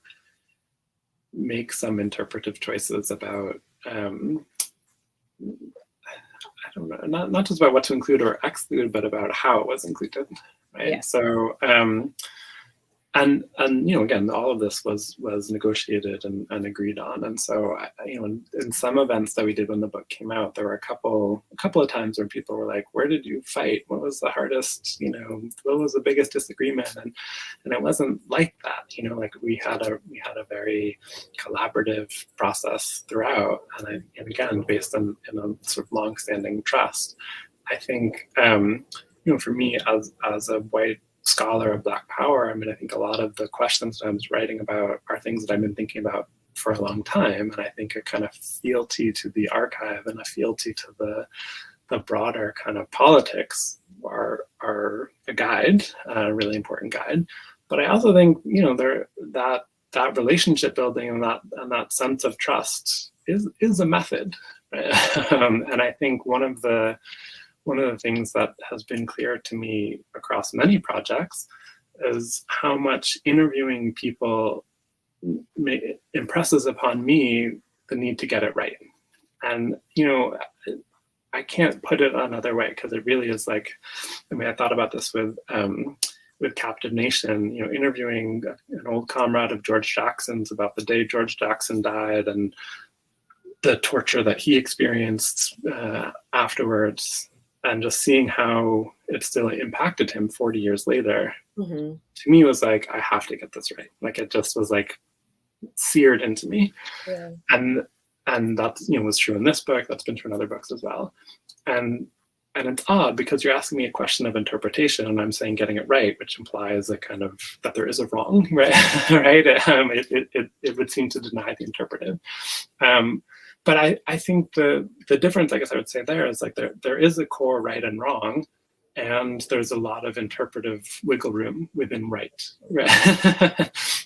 make some interpretive choices about, I don't know, not just about what to include or exclude, but about how it was included, right? Yeah. So, and again, all of this was negotiated and agreed on. And so, in some events that we did when the book came out, there were a couple of times where people were like, "Where did you fight? What was the hardest? What was the biggest disagreement?" And it wasn't like that. Like we had a very collaborative process throughout, and again, based on a sort of long-standing trust. I think, for me as a white scholar of Black Power, I mean, I think a lot of the questions that I was writing about are things that I've been thinking about for a long time, and I think a kind of fealty to the archive and a fealty to the broader kind of politics are a guide, a really important guide. But I also think that relationship building and that sense of trust is a method, right? And I think one of the one of the things that has been clear to me across many projects is how much interviewing people impresses upon me the need to get it right. And, I can't put it another way, because it really is like, I thought about this with Captive Nation, interviewing an old comrade of George Jackson's about the day George Jackson died and the torture that he experienced afterwards, and just seeing how it still impacted him 40 years later, to me was like, I have to get this right. Like, it just was like seared into me. Yeah. And that, was true in this book. That's been true in other books as well. And it's odd, because you're asking me a question of interpretation, and I'm saying getting it right, which implies a kind of that there is a wrong, right? Right? It would seem to deny the interpretive. But I think the difference, I guess I would say there, is like there is a core right and wrong, and there's a lot of interpretive wiggle room within right?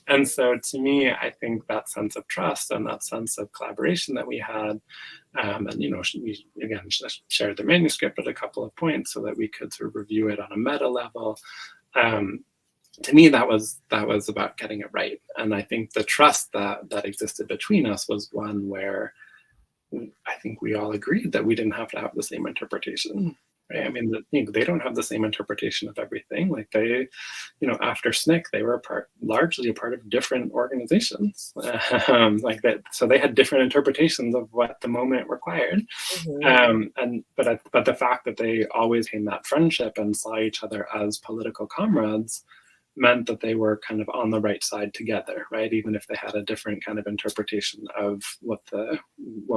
And so to me, I think that sense of trust and that sense of collaboration that we had, and we again shared the manuscript at a couple of points so that we could sort of review it on a meta level. To me, that was about getting it right. And I think the trust that existed between us was one where I think we all agreed that we didn't have to have the same interpretation. Right? I mean, they don't have the same interpretation of everything. Like they, after SNCC, they were largely a part of different organizations, like that. So they had different interpretations of what the moment required. But the fact that they always had that friendship and saw each other as political comrades meant that they were kind of on the right side together, right? Even if they had a different kind of interpretation of what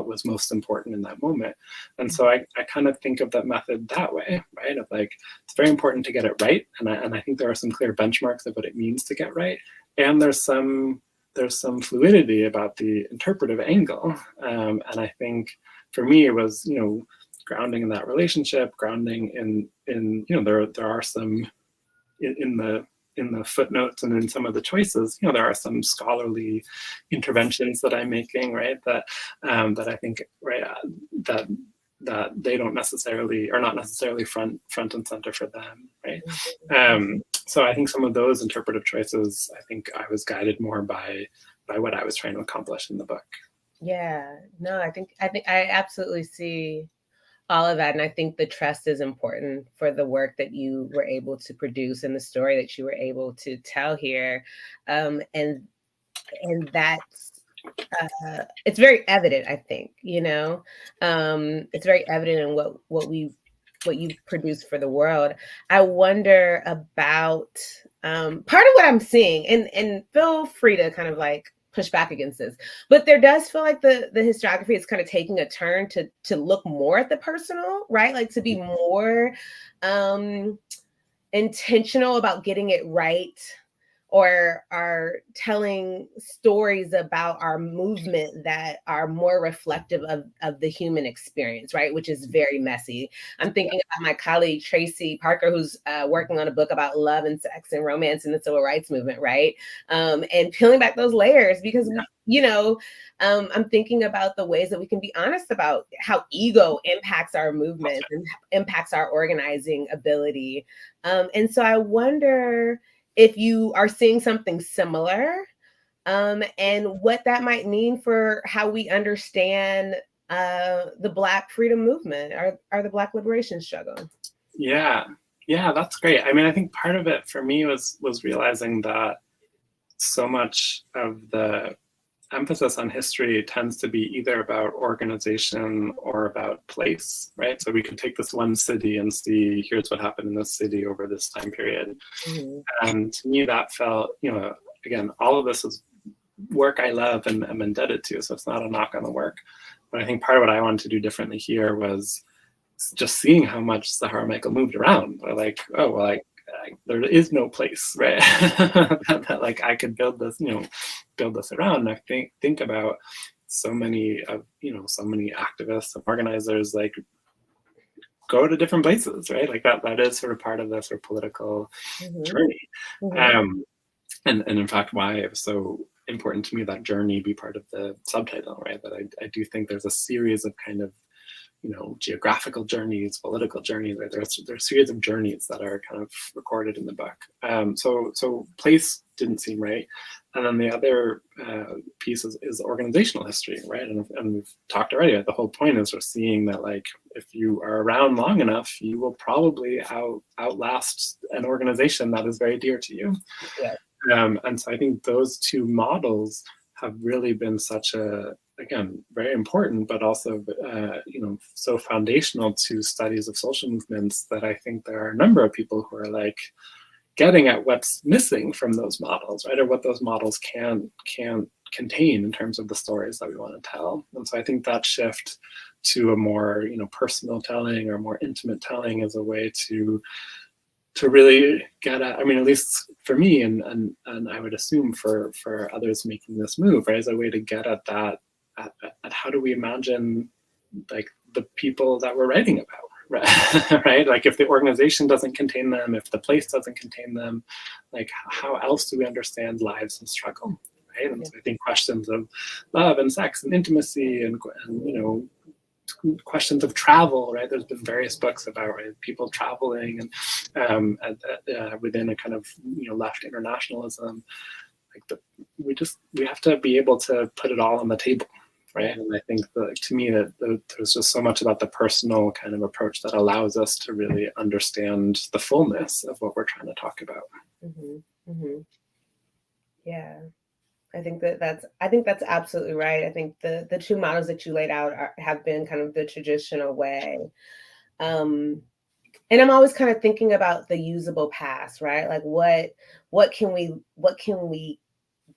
was most important in that moment. And so I kind of think of that method that way, right? Of like, it's very important to get it right. And I think there are some clear benchmarks of what it means to get right. And there's some fluidity about the interpretive angle. And I think for me, it was, grounding in that relationship, grounding in there are some in the footnotes and in some of the choices, there are some scholarly interventions that I'm making, right? That I think, right, that they don't necessarily, are not necessarily front and center for them, right? So I think some of those interpretive choices, I think I was guided more by what I was trying to accomplish in the book. Yeah, no, I think I absolutely see all of that. And I think the trust is important for the work that you were able to produce and the story that you were able to tell here. And that's, it's very evident, I think, it's very evident in what you've produced for the world. I wonder about part of what I'm seeing, and feel free to kind of like push back against this, but there does feel like the historiography is kind of taking a turn to look more at the personal, right? Like to be more intentional about getting it right, or are telling stories about our movement that are more reflective of the human experience, right? Which is very messy. I'm thinking about my colleague, Tracy Parker, who's working on a book about love and sex and romance in the civil rights movement, right? And peeling back those layers, because, I'm thinking about the ways that we can be honest about how ego impacts our movement and impacts our organizing ability. And so I wonder if you are seeing something similar, and what that might mean for how we understand the Black freedom movement or the Black liberation struggle. Yeah, that's great. I mean, I think part of it for me was realizing that so much of the emphasis on history tends to be either about organization or about place, right? So we could take this one city and see, here's what happened in this city over this time period. And to me, that felt, again, all of this is work I love and am indebted to, so it's not a knock on the work. But I think part of what I wanted to do differently here was just seeing how much Zoharah Michael moved around. Like, oh, well, there is no place, right? that like I could build this around. And I think about so many activists and organizers, like, go to different places, right? Like that is sort of part of this sort of political journey. And in fact, why it was so important to me that journey be part of the subtitle, right? That I do think there's a series of kind of geographical journeys, political journeys. Right? There's a series of journeys that are kind of recorded in the book. So place didn't seem right. And then the other piece is organizational history, right? And we've talked already. The whole point is we're seeing that, like, if you are around long enough, you will probably outlast an organization that is very dear to you. Yeah. And so I think those two models have really been such again, very important, but also, so foundational to studies of social movements, that I think there are a number of people who are like getting at what's missing from those models, right? Or what those models can contain in terms of the stories that we want to tell. And so I think that shift to a more, personal telling or more intimate telling is a way to really get at, I mean, at least for me, and I would assume for others making this move, right, is a way to get at that, at how do we imagine, like, the people that we're writing about, right? Like, if the organization doesn't contain them, if the place doesn't contain them, like, how else do we understand lives and struggle, right? And so I think questions of love and sex and intimacy and questions of travel, right? There's been various books about, right, people traveling and within a kind of left internationalism. Like, we have to be able to put it all on the table, right? And I think to me that there's just so much about the personal kind of approach that allows us to really understand the fullness of what we're trying to talk about. Mm-hmm. Mm-hmm. Yeah. I think that's absolutely right. I think the two models that you laid out have been kind of the traditional way. And I'm always kind of thinking about the usable past, right? Like, what can we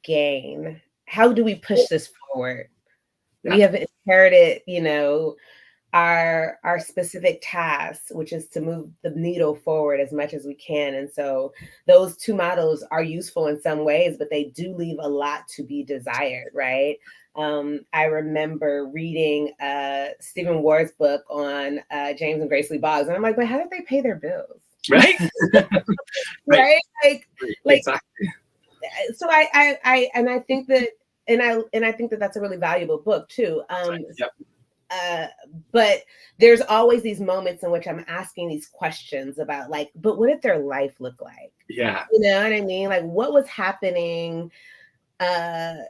gain? How do we push this forward? Yeah. We have inherited, our specific tasks, which is to move the needle forward as much as we can. And so those two models are useful in some ways, but they do leave a lot to be desired, right? I remember reading Stephen Ward's book on James and Grace Lee Boggs, and I'm like, but how did they pay their bills? Right. Right? Like exactly. So I think that, and I think that that's a really valuable book too. Yep. But there's always these moments in which I'm asking these questions about, like, but what did their life look like? Yeah. You know what I mean? Like, what was happening, in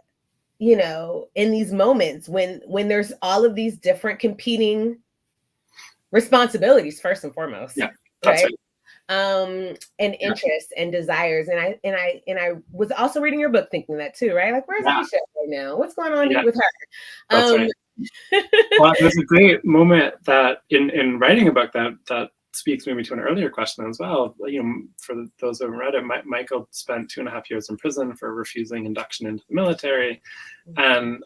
these moments when there's all of these different competing responsibilities, first and foremost. Yeah, that's right. And interests and desires. And I was also reading your book thinking that too, right? Like, where's Aisha right now? What's going on with her? That's right. Well, there's a great moment that in writing a book that speaks maybe to an earlier question as well. For those who haven't read it, Michael spent 2.5 years in prison for refusing induction into the military, and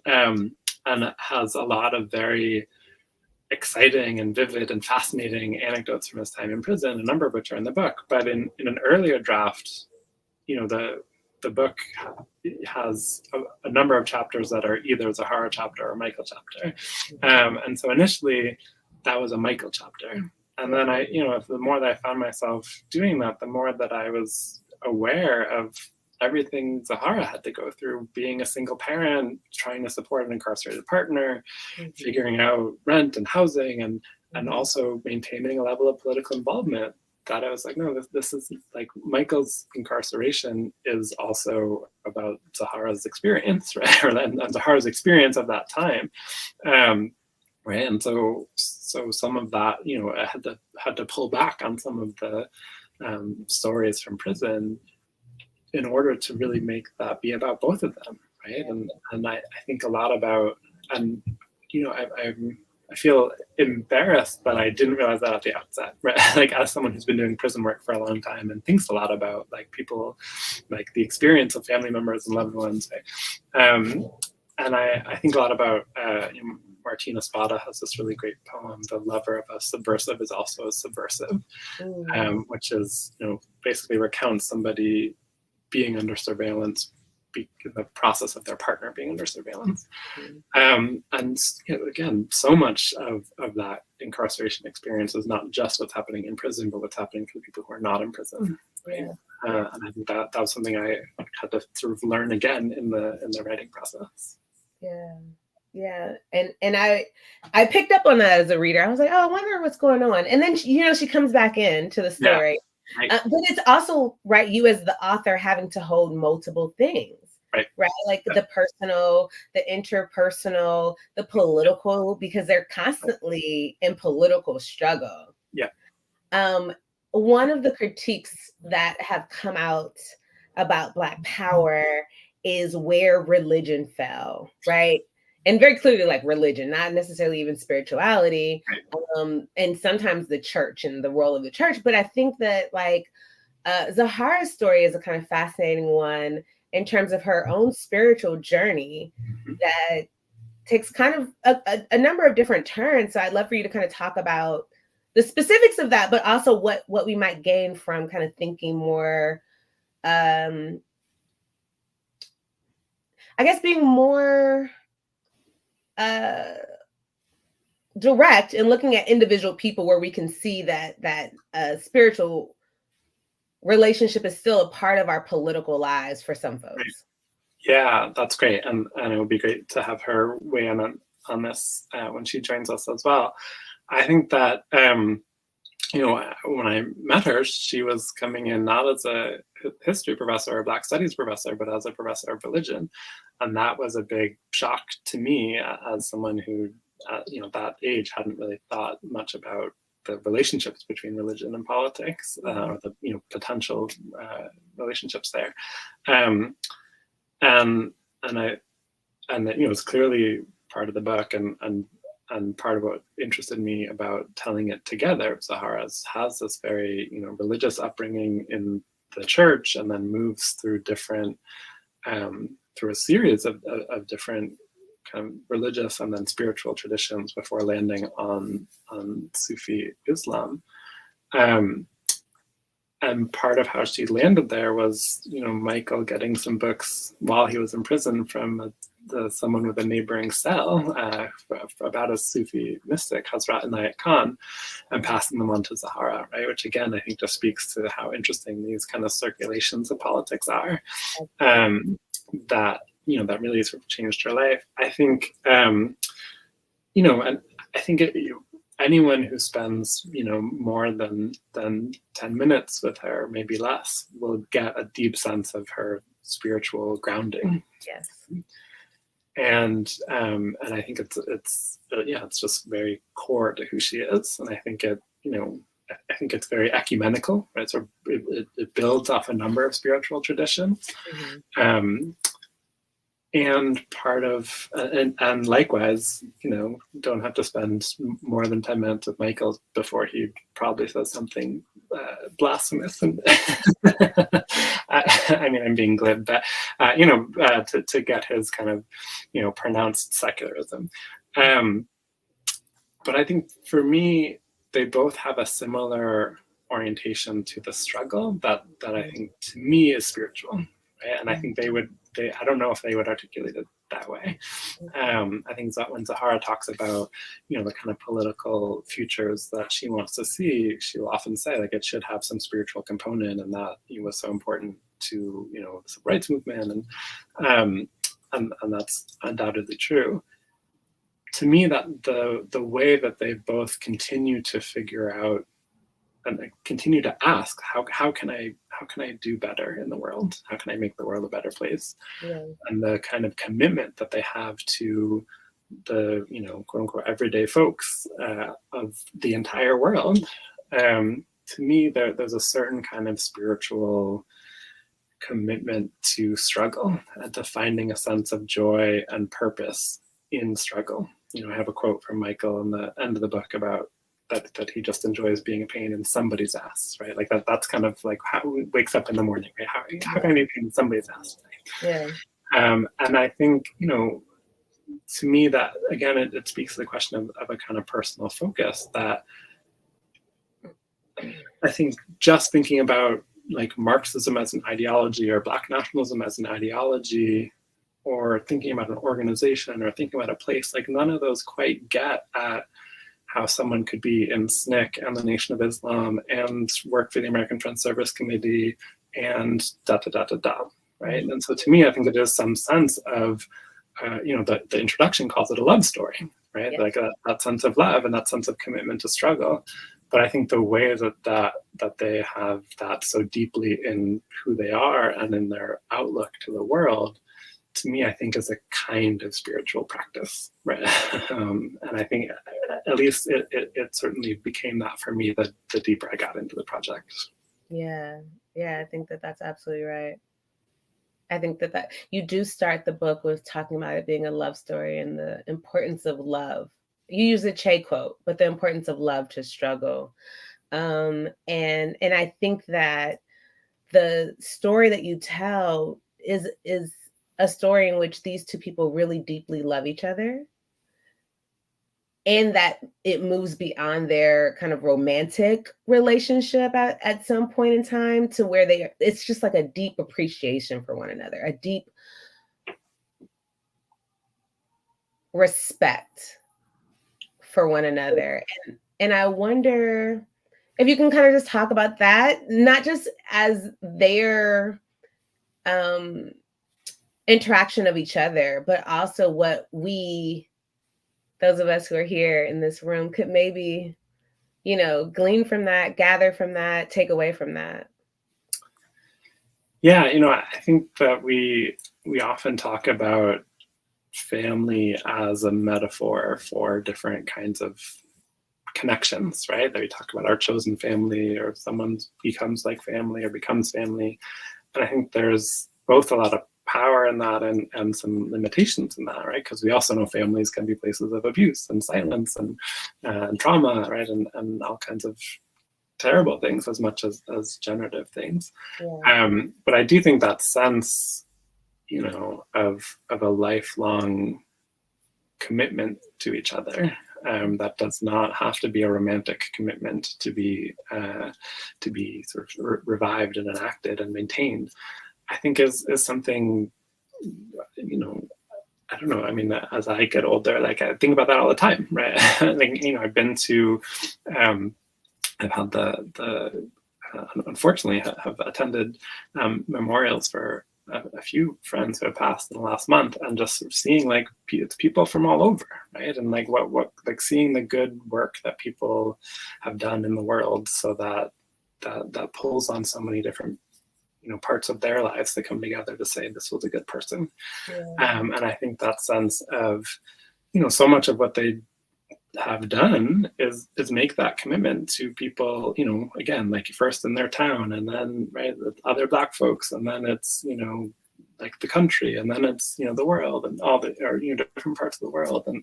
has a lot of very exciting and vivid and fascinating anecdotes from his time in prison, a number of which are in the book. But in an earlier draft, the book has a number of chapters that are either Zoharah chapter or Michael chapter. And so initially that was a Michael chapter. And then the more that I found myself doing that, the more that I was aware of everything Zoharah had to go through, being a single parent, trying to support an incarcerated partner, figuring out rent and housing, and also maintaining a level of political involvement. That I was like, no, this is like Michael's incarceration is also about Zoharah's experience, right? And Zoharah's experience of that time, right? And so some of that, I had to pull back on some of the stories from prison in order to really make that be about both of them, right? And I think a lot about, and I feel embarrassed that I didn't realize that at the outset, right? Like, as someone who's been doing prison work for a long time and thinks a lot about, like, people, like the experience of family members and loved ones, right? And I think a lot about, Martina Spada has this really great poem, "The lover of a subversive is also a subversive," which is, basically recounts somebody being under surveillance, the process of their partner being under surveillance. And again, so much of that incarceration experience is not just what's happening in prison, but what's happening for the people who are not in prison. Right? And I think that was something I had to sort of learn again in the writing process. Yeah. Yeah, and I picked up on that as a reader. I was like, oh, I wonder what's going on. And then she comes back into the story. Right. But it's also, right, you as the author having to hold multiple things, right? Like the personal, the interpersonal, the political, because they're constantly in political struggle. Yeah. One of the critiques that have come out about Black Power is where religion fell, right? And very clearly, like religion, not necessarily even spirituality, and sometimes the church and the role of the church. But I think that like Zoharah's story is a kind of fascinating one in terms of her own spiritual journey that takes kind of a number of different turns. So I'd love for you to kind of talk about the specifics of that, but also what we might gain from kind of thinking more, I guess, being more direct and looking at individual people where we can see that spiritual relationship is still a part of our political lives for some folks. Yeah, that's great. And it would be great to have her weigh in on this when she joins us as well. I think that, when I met her, she was coming in not as a history professor or Black studies professor, but as a professor of religion. And that was a big shock to me as someone who, that age hadn't really thought much about the relationships between religion and politics, or the potential relationships there. And it's clearly part of the book and part of what interested me about telling it together. Zoharah has this very religious upbringing in the church, and then moves through different through a series of different kind of religious and then spiritual traditions before landing on Sufi Islam. And part of how she landed there was, Michael getting some books while he was in prison from someone with a neighboring cell about a Sufi mystic, Hazrat Inayat Khan, and passing them on to Zoharah, right? Which again, I think just speaks to how interesting these kind of circulations of politics are. That really sort of changed her life. I think, and I think anyone who spends more than 10 minutes with her, maybe less, will get a deep sense of her spiritual grounding. Yes. And I think it's just very core to who she is, and I think I think it's very ecumenical, right? So it builds off a number of spiritual traditions. And part of, and likewise, don't have to spend more than 10 minutes with Michael before he probably says something blasphemous. And I mean, I'm being glib, but, to get his kind of, pronounced secularism. But I think for me, they both have a similar orientation to the struggle that I think to me is spiritual. Right? And I think I don't know if they would articulate it that way. I think that when Zoharah talks about, the kind of political futures that she wants to see, she will often say, like, it should have some spiritual component, and that was so important to, the civil rights movement, and that's undoubtedly true. To me, that the way that they both continue to figure out and continue to ask, how can I do better in the world? How can I make the world a better place? Yeah. And the kind of commitment that they have to the, quote unquote, everyday folks of the entire world. To me, there's a certain kind of spiritual commitment to struggle and to finding a sense of joy and purpose in struggle. I have a quote from Michael in the end of the book about that he just enjoys being a pain in somebody's ass, right? Like that's kind of like how he wakes up in the morning, right? How can I be a pain in somebody's ass? Right? Yeah. And I think, to me, that again, it speaks to the question of a kind of personal focus that I think just thinking about like Marxism as an ideology or Black nationalism as an ideology, or thinking about an organization or thinking about a place, like none of those quite get at how someone could be in SNCC and the Nation of Islam and work for the American Friends Service Committee and right? And so to me, I think it is some sense of the introduction calls it a love story, right? Yes. Like that sense of love and that sense of commitment to struggle. But I think the way that they have that so deeply in who they are and in their outlook to the world, to me, I think is a kind of spiritual practice, right? And I think at least it certainly became that for me the deeper I got into the project. Yeah, I think that's absolutely right. I think that you do start the book with talking about it being a love story and the importance of love. You use a Che quote, but the importance of love to struggle. And I think that the story that you tell is a story in which these two people really deeply love each other, and that it moves beyond their kind of romantic relationship at some point in time to where it's just like a deep appreciation for one another, a deep respect for one another. And I wonder if you can kind of just talk about that, not just as their interaction of each other, but also what those of us who are here in this room could maybe, glean from that, gather from that, take away from that. Yeah, I think that we often talk about family as a metaphor for different kinds of connections, right? That we talk about our chosen family, or someone becomes like family or becomes family. And I think there's both a lot of power in that and some limitations in that, right? Because we also know families can be places of abuse and silence and trauma, right? And all kinds of terrible things as much as generative things. Yeah. But I do think that sense, of a lifelong commitment to each other, that does not have to be a romantic commitment to be sort of revived and enacted and maintained, I think is something, I don't know. I mean, as I get older, like I think about that all the time, right? Like, I've been to, I've had the unfortunately have attended memorials for a few friends who have passed in the last month, and just sort of seeing like it's people from all over, right? And like what like seeing the good work that people have done in the world, so that pulls on so many different parts of their lives that come together to say this was a good person. Yeah. And I think that sense of so much of what they have done is make that commitment to people, again, like first in their town, and then right with other Black folks, and then it's like the country, and then it's the world, and all the or different parts of the world. And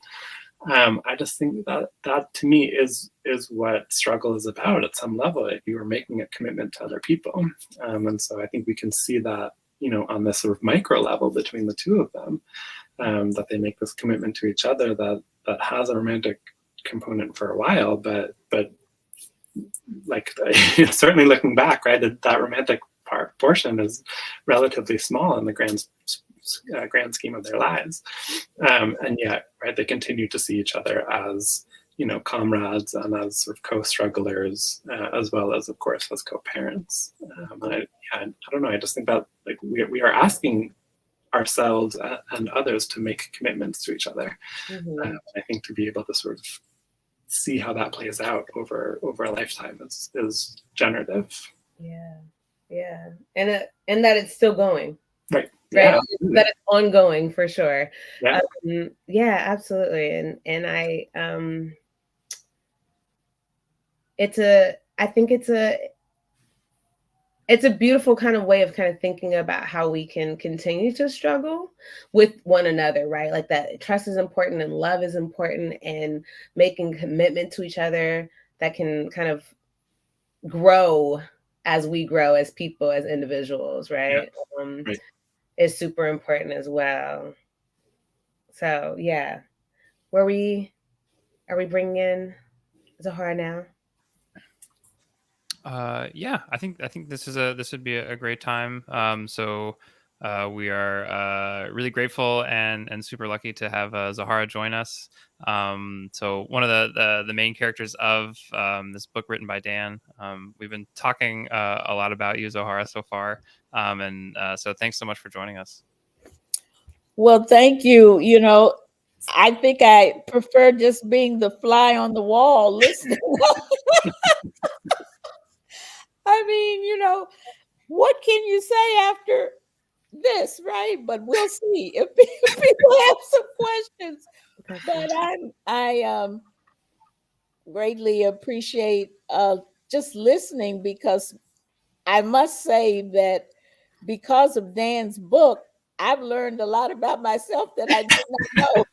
I just think that to me is what struggle is about at some level, if you are making a commitment to other people. And so I think we can see that on this sort of micro level between the two of them, that they make this commitment to each other that has a romantic component for a while, but like certainly looking back, right, that romantic portion is relatively small in the grand scheme of their lives, and yet, right, they continue to see each other as comrades and as sort of co-strugglers, as well as, of course, as co-parents. And I don't know. I just think that like we are asking ourselves and others to make commitments to each other. Mm-hmm. I think to be able to sort of see how that plays out over a lifetime is generative. Yeah, and that it's still going, right? Yeah, that it's ongoing for sure. Yeah, Absolutely. And I I think it's a beautiful kind of way of kind of thinking about how we can continue to struggle with one another, right? Like that trust is important and love is important, and making commitment to each other that can kind of grow as we grow as people, as individuals, right? Right. Is super important as well. So yeah, are we bringing in Zoharah now? Yeah, I think this would be a great time. So we are really grateful and super lucky to have Zoharah join us. So one of the main characters of this book written by Dan. We've been talking a lot about you, Zoharah, so far, and so thanks so much for joining us. Well, thank you. I think I prefer just being the fly on the wall listening. I mean, what can you say after this, right? But we'll see if people have some questions. But I greatly appreciate just listening, because I must say that because of Dan's book, I've learned a lot about myself that I did not know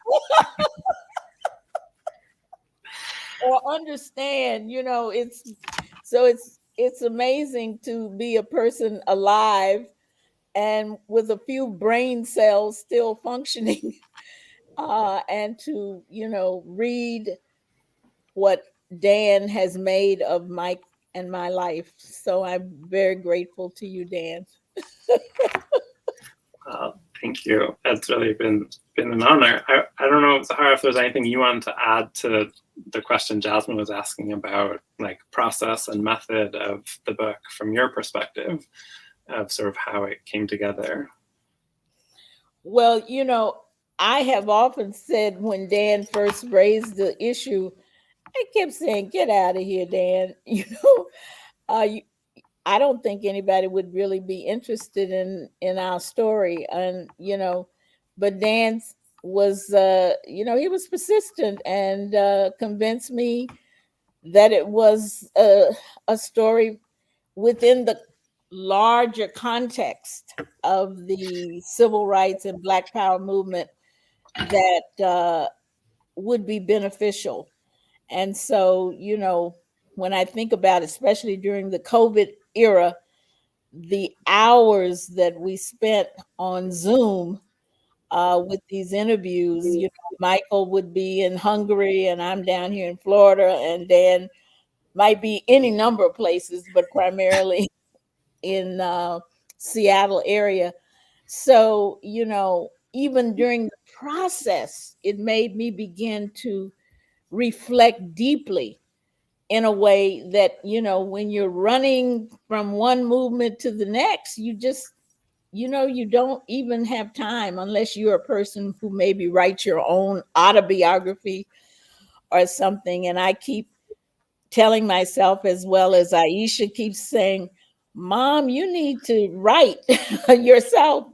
or understand. It's amazing to be a person alive and with a few brain cells still functioning, and to read what Dan has made of Mike and my life. So I'm very grateful to you, Dan. Thank you. It's really been an honor. I don't know, Zoharah, if there's anything you want to add to the question Jasmin was asking about, like process and method of the book from your perspective of sort of how it came together. Well, I have often said, when Dan first raised the issue, I kept saying, "Get out of here, Dan." I don't think anybody would really be interested in our story, and but Dan was, he was persistent and convinced me that it was a story within the larger context of the civil rights and Black Power movement that would be beneficial. And so, when I think about, especially during the COVID era, the hours that we spent on Zoom with these interviews, Michael would be in Hungary and I'm down here in Florida, and Dan might be any number of places, but primarily in Seattle area. So, even during the process, it made me begin to reflect deeply in a way that, when you're running from one movement to the next, you just, you don't even have time, unless you're a person who maybe writes your own autobiography or something. And I keep telling myself, as well as Aisha keeps saying, "Mom, you need to write yourself,"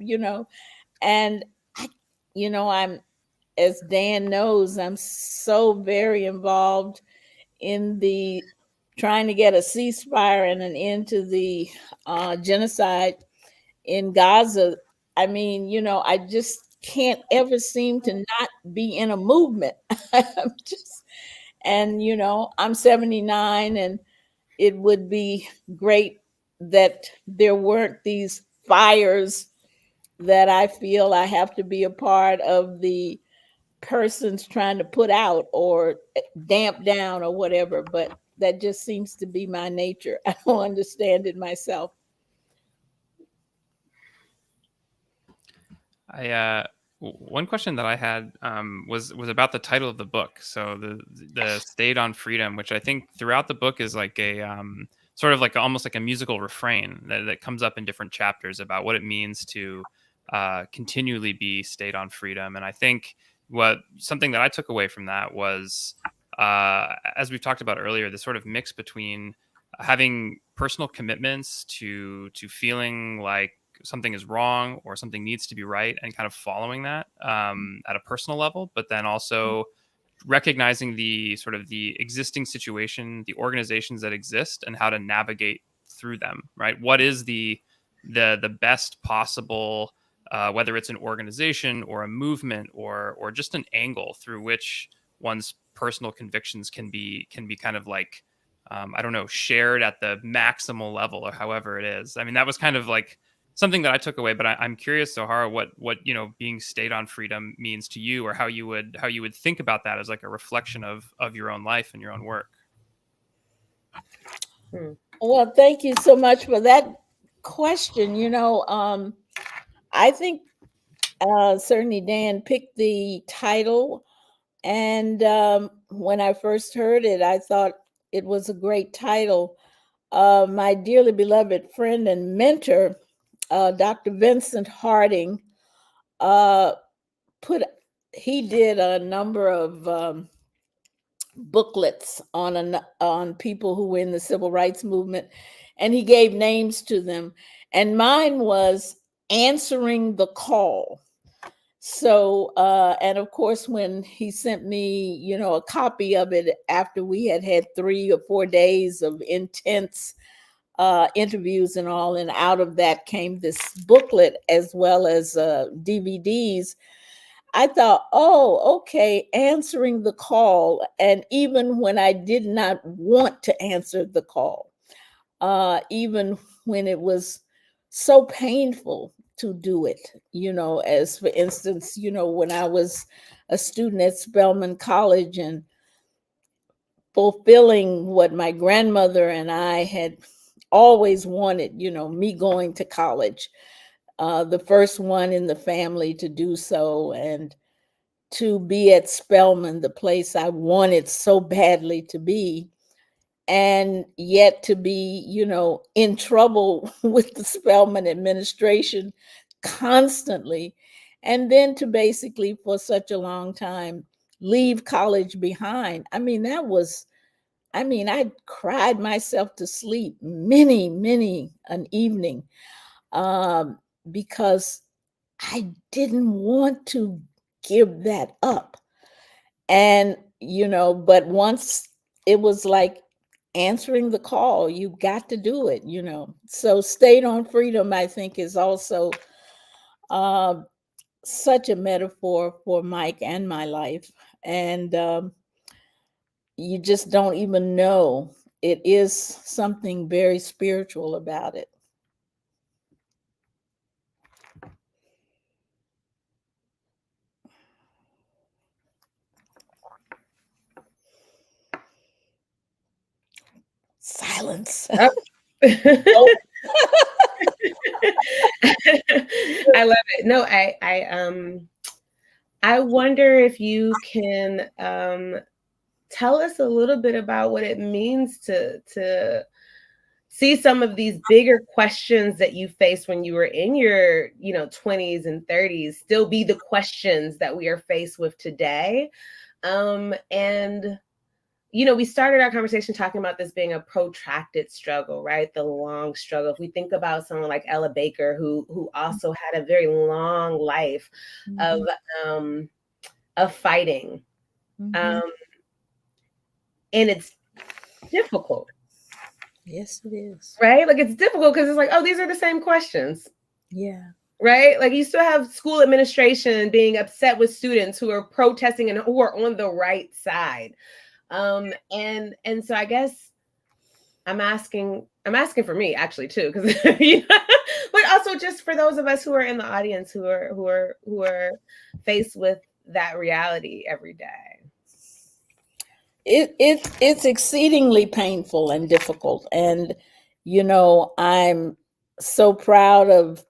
and I'm, as Dan knows, I'm so very involved in the trying to get a ceasefire and an end to the genocide in Gaza. I mean, I just can't ever seem to not be in a movement. I'm just, and I'm 79, and it would be great that there weren't these fires that I feel I have to be a part of the person's trying to put out or damp down or whatever, but that just seems to be my nature. I don't understand it myself. One question that I had was about the title of the book. So the Stayed on Freedom, which I think throughout the book is like a sort of like almost like a musical refrain that comes up in different chapters about what it means to continually be stayed on freedom. And I think something that I took away from that was, as we've talked about earlier, the sort of mix between having personal commitments to feeling like something is wrong or something needs to be right, and kind of following that at a personal level, but then also recognizing the sort of the existing situation, the organizations that exist, and how to navigate through them. Right? What is the best possible, whether it's an organization or a movement or just an angle through which one's personal convictions can be kind of like I don't know, shared at the maximal level, or however it is. I mean, that was kind of like something that I took away, but I'm curious, Zoharah, what being stayed on freedom means to you, or how you would think about that as like a reflection of your own life and your own work. Well, thank you so much for that question. I think certainly Dan picked the title, and when I first heard it, I thought it was a great title. My dearly beloved friend and mentor, Dr. Vincent Harding, he did a number of booklets on people who were in the civil rights movement, and he gave names to them. And mine was Answering the Call. So, and of course, when he sent me, you know, a copy of it after we had had 3 or 4 days of intense interviews and all, and out of that came this booklet as well as DVDs. I thought, oh, okay, answering the call. And even when I did not want to answer the call, even when it was so painful to do it, you know, as for instance, you know, when I was a student at Spelman College and fulfilling what my grandmother and I had always wanted, you know, me going to college, the first one in the family to do so, and to be at Spelman, the place I wanted so badly to be, and yet to be, you know, in trouble with the Spelman administration constantly. And then to basically, for such a long time, leave college behind. I mean, I cried myself to sleep many an evening, because I didn't want to give that up. And, you know, but once it was like answering the call, you got to do it, you know. So State on Freedom, I think, is also such a metaphor for Mike and my life. And you just don't even know. It is something very spiritual about it. Silence. Oh. I love it. No, I wonder if you can tell us a little bit about what it means to see some of these bigger questions that you faced when you were in your, you know, 20s and 30s still be the questions that we are faced with today. And you know, we started our conversation talking about this being a protracted struggle, right? The long struggle. If we think about someone like Ella Baker, who also had a very long life of fighting, and it's difficult. Yes, it is. Right? Like it's difficult because it's like, oh, these are the same questions. Yeah. Right? Like you still have school administration being upset with students who are protesting and who are on the right side. And so I guess I'm asking for me actually too, because but also just for those of us who are in the audience who are faced with that reality every day. It's exceedingly painful and difficult. And, you know, I'm so proud of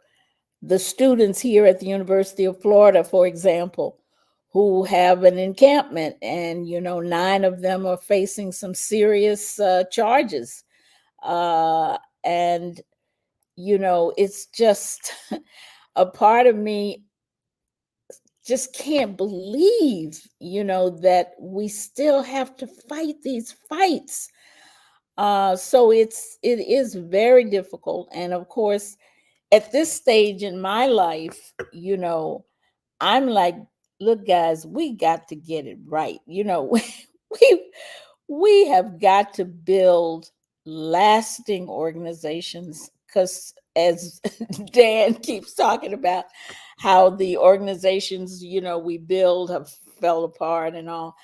the students here at the University of Florida, for example, who have an encampment, and, you know, 9 of them are facing some serious charges. And, you know, it's just a part of me just can't believe, you know, that we still have to fight these fights. So it is very difficult. And of course, at this stage in my life, you know, I'm like, look, guys, we got to get it right. You know, we have got to build lasting organizations, because as Dan keeps talking about how the organizations, you know, we build have fell apart and all.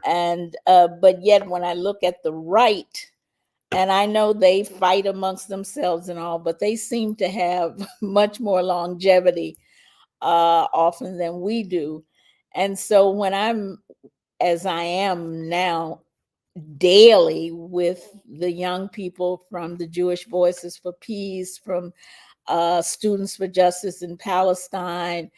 And but yet when I look at the right, and I know they fight amongst themselves and all, but they seem to have much more longevity often than we do. And so when I'm, as I am now, daily with the young people from the Jewish Voices for Peace, from Students for Justice in Palestine,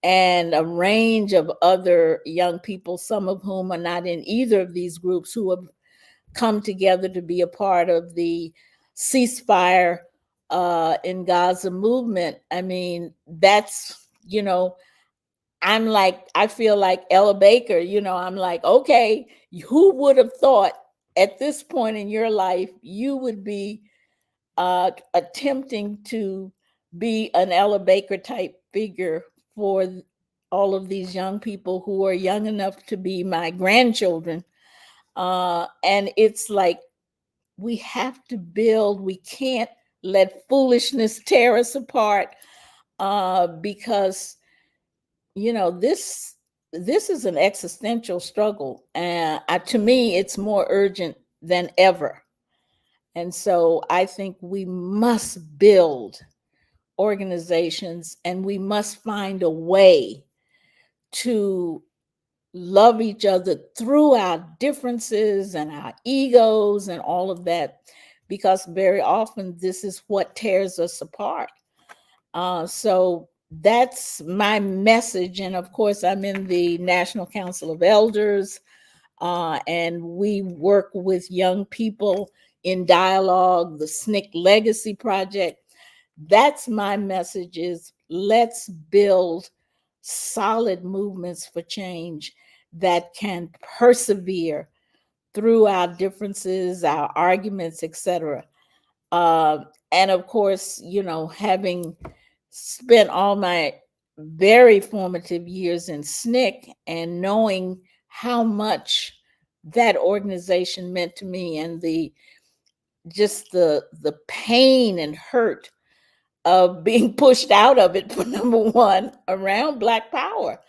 and a range of other young people, some of whom are not in either of these groups, who have come together to be a part of the ceasefire in Gaza movement. I mean, that's, you know, I feel like Ella Baker, I'm like, okay, who would have thought at this point in your life you would be attempting to be an Ella Baker type figure for all of these young people who are young enough to be my grandchildren. And it's like, we have to build, we can't let foolishness tear us apart, because this is an existential struggle, and to me it's more urgent than ever. And so I think we must build organizations, and we must find a way to love each other through our differences and our egos and all of that, because very often this is what tears us apart. So that's my message. And of course, I'm in the National Council of Elders, and we work with young people in dialogue, the SNCC Legacy Project. That's my message, is let's build solid movements for change that can persevere through our differences, our arguments, etc. And of course, having spent all my very formative years in SNCC and knowing how much that organization meant to me, and the pain and hurt of being pushed out of it, for number one, around Black power.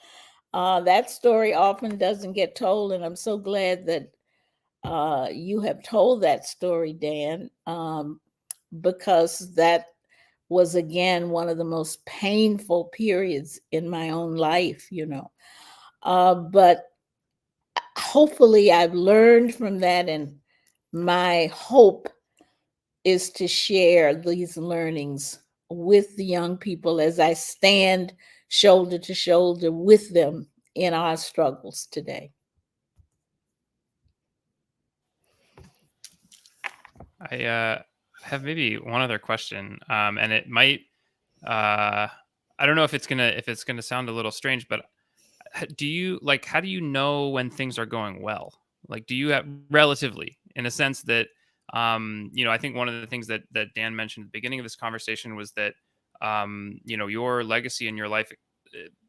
That story often doesn't get told, and I'm so glad that you have told that story, Dan, because that was, again, one of the most painful periods in my own life, but hopefully I've learned from that, and my hope is to share these learnings with the young people as I stand shoulder to shoulder with them in our struggles today. I have maybe one other question, and it might, I don't know if it's gonna sound a little strange, but how do you know when things are going well? Like, do you have, relatively, in a sense that, I think one of the things that Dan mentioned at the beginning of this conversation was that, your legacy in your life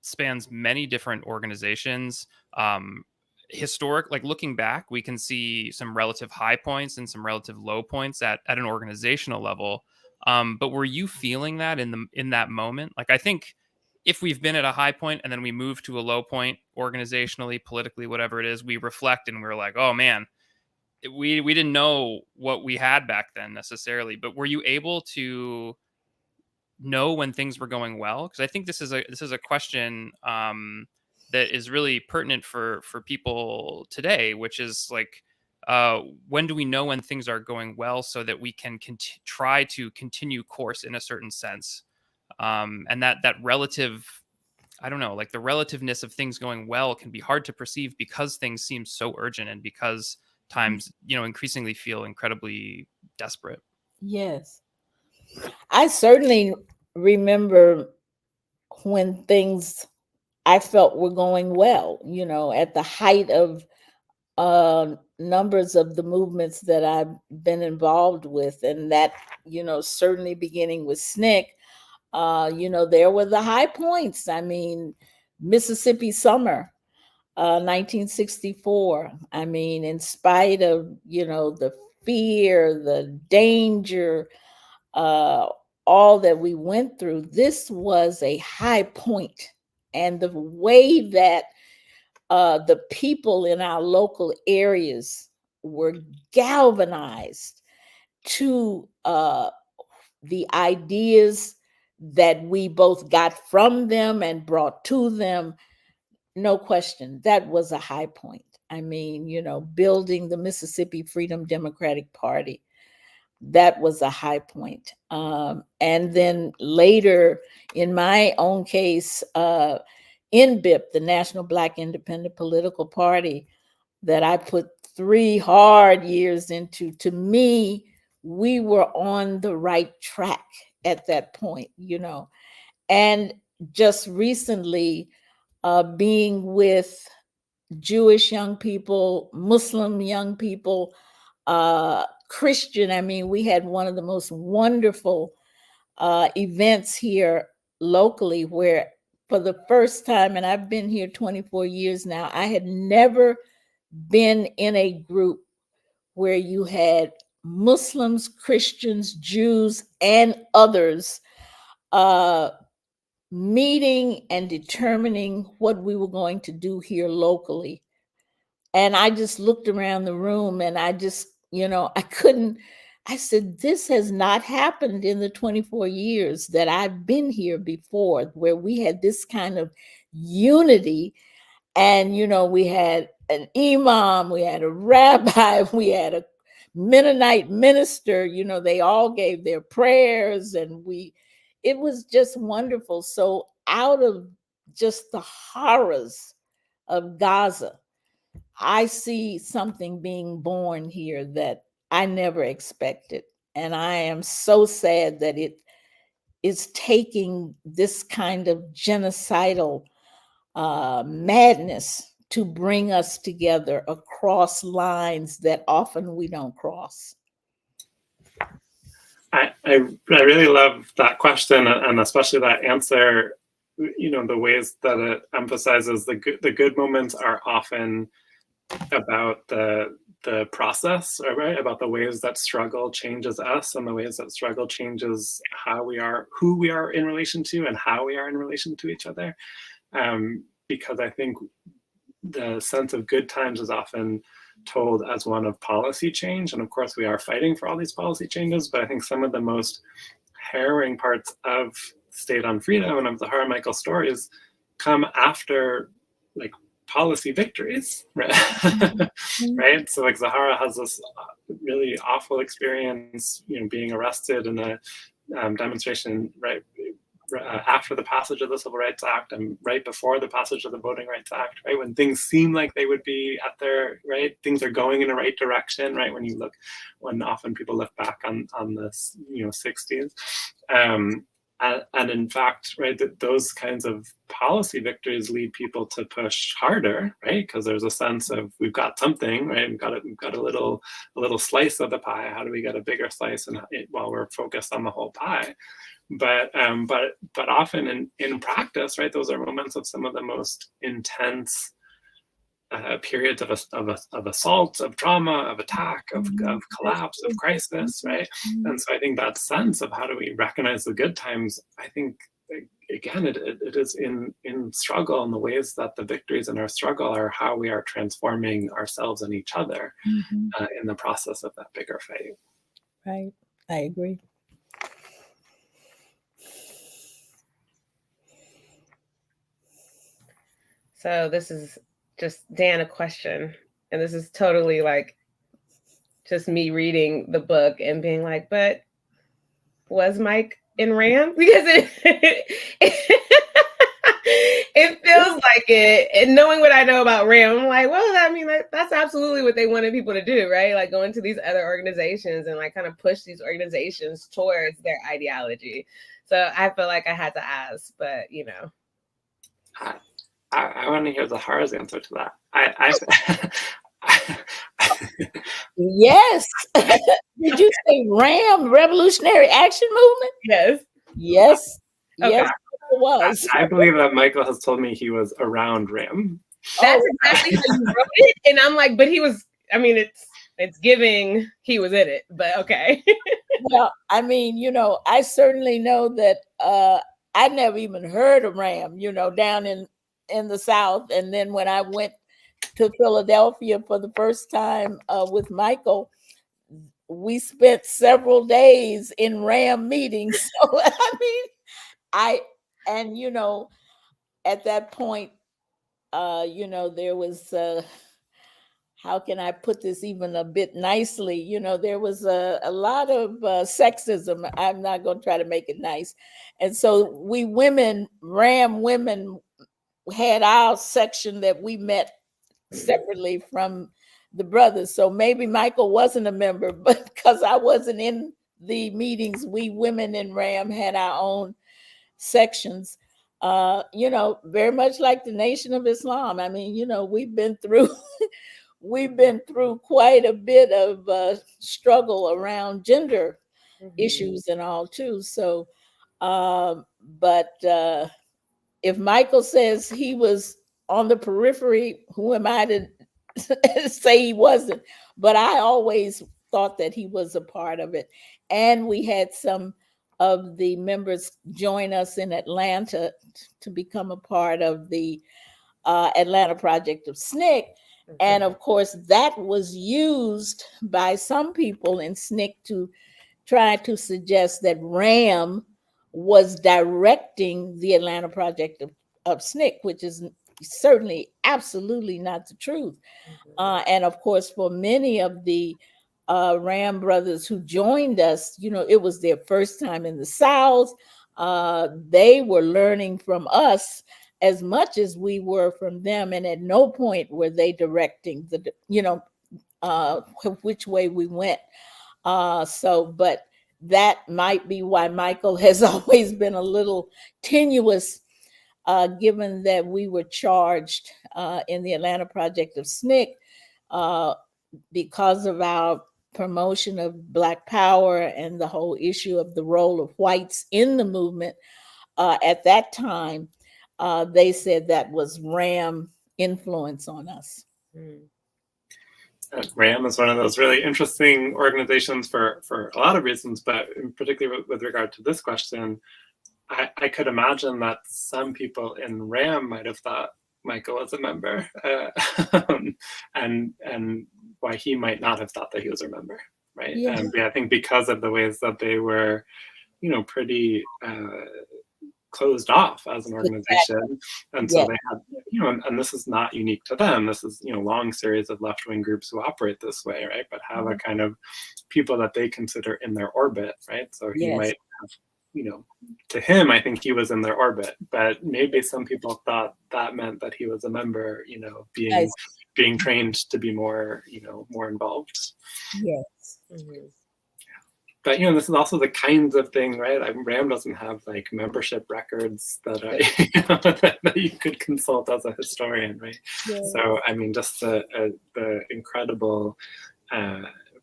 spans many different organizations. Like looking back, we can see some relative high points and some relative low points at an organizational level. But were you feeling that in that moment? Like, I think if we've been at a high point and then we move to a low point organizationally, politically, whatever it is, we reflect and we're like, oh man, we didn't know what we had back then necessarily. But were you able to know when things were going well? Because I think this is a question that is really pertinent for people today, which is like, when do we know when things are going well so that we can try to continue course in a certain sense, and that relative, I don't know, like the relativeness of things going well can be hard to perceive because things seem so urgent and because times increasingly feel incredibly desperate. Yes, I certainly remember when things I felt were going well, at the height of numbers of the movements that I've been involved with, and that, certainly beginning with SNCC, there were the high points. I mean, Mississippi Summer, 1964. I mean, in spite of, the fear, the danger, all that we went through, this was a high point. And the way that the people in our local areas were galvanized to the ideas that we both got from them and brought to them, no question, that was a high point. I mean, building the Mississippi Freedom Democratic Party, that was a high point. And then later, in my own case, NBIP, the National Black Independent Political Party, that I put 3 hard years into, to me, we were on the right track at that point, And just recently, being with Jewish young people, Muslim young people, Christian. I mean, we had one of the most wonderful events here locally where for the first time, and I've been here 24 years now, I had never been in a group where you had Muslims, Christians, Jews, and others meeting and determining what we were going to do here locally. And I just looked around the room and I just, I said, this has not happened in the 24 years that I've been here before, where we had this kind of unity. And, we had an imam, we had a rabbi, we had a Mennonite minister, they all gave their prayers, and it was just wonderful. So out of just the horrors of Gaza, I see something being born here that I never expected. And I am so sad that it is taking this kind of genocidal madness to bring us together across lines that often we don't cross. I really love that question, and especially that answer. The ways that it emphasizes the good moments are often about the process, right? About the ways that struggle changes us, and the ways that struggle changes how we are, who we are in relation to, and how we are in relation to each other. Because I think the sense of good times is often told as one of policy change. And of course, we are fighting for all these policy changes, but I think some of the most harrowing parts of State on Freedom and of the Zoharah Michael stories come after like policy victories, right? Mm-hmm. Right? So like Zoharah has this really awful experience, being arrested in a demonstration, right? After the passage of the Civil Rights Act and right before the passage of the Voting Rights Act, right? When things seem like they would be at their, right? Things are going in the right direction, right? When often people look back on this, 60s. And in fact, right, those kinds of policy victories lead people to push harder, right? Because there's a sense of we've got something, right? We've got a little slice of the pie. How do we get a bigger slice? And while we're focused on the whole pie, but often in practice, right, those are moments of some of the most intense periods of assault, of trauma, of attack, of collapse, of crisis, right? And so I think that sense of how do we recognize the good times, I think, again, it is in struggle, and the ways that the victories in our struggle are how we are transforming ourselves and each other in the process of that bigger fight. Right, I agree. So this is just, Dan, a question. And this is totally like just me reading the book and being like, but was Mike in RAM? Because it feels like it. And knowing what I know about RAM, I'm like, well, I mean, that's absolutely what they wanted people to do, right? Like go into these other organizations and like kind of push these organizations towards their ideology. So I feel like I had to ask, but I want to hear Zoharah's answer to that. Yes. Did you say RAM, Revolutionary Action Movement? Yes. Yes. Okay. Yes, it was. I believe that Michael has told me he was around RAM. That's exactly how you wrote it. And I'm like, but he was, I mean, it's giving he was in it, but okay. Well, I mean, I certainly know that I never even heard of RAM, down in the South. And then when I went to Philadelphia for the first time with Michael, we spent several days in RAM meetings. So I mean, at that point, there was how can I put this even a bit nicely? There was a lot of sexism. I'm not going to try to make it nice. And so we women, RAM women, had our section that we met separately from the brothers. So maybe Michael wasn't a member, but because I wasn't in the meetings, we women in RAM had our own sections. very much like the Nation of Islam. I mean, we've been through we've been through quite a bit of struggle around gender issues and all too. So, but if Michael says he was on the periphery, who am I to say he wasn't? But I always thought that he was a part of it. And we had some of the members join us in Atlanta to become a part of the Atlanta project of SNCC. And of course, that was used by some people in SNCC to try to suggest that RAM was directing the Atlanta project of SNCC, which is certainly absolutely not the truth. And of course, for many of the RAM brothers who joined us, it was their first time in the South. They were learning from us as much as we were from them, and at no point were they directing which way we went. But that might be why Michael has always been a little tenuous, given that we were charged in the Atlanta project of SNCC because of our promotion of Black Power and the whole issue of the role of whites in the movement. At that time, they said that was RAM influence on us. RAM is one of those really interesting organizations for a lot of reasons, but in particular with regard to this question, I could imagine that some people in RAM might have thought Michael was a member, and why he might not have thought that he was a member, right? Yeah. And I think because of the ways that they were, pretty closed off as an organization, and so they had, and this is not unique to them. This is long series of left-wing groups who operate this way, right? But have a kind of people that they consider in their orbit, right? So he might have, to him, I think he was in their orbit, but maybe some people thought that meant that he was a member, being trained to be more, more involved. Yes. But this is also the kinds of thing, right? RAM doesn't have like membership records that that you could consult as a historian, right? Yeah. So I mean, just the incredible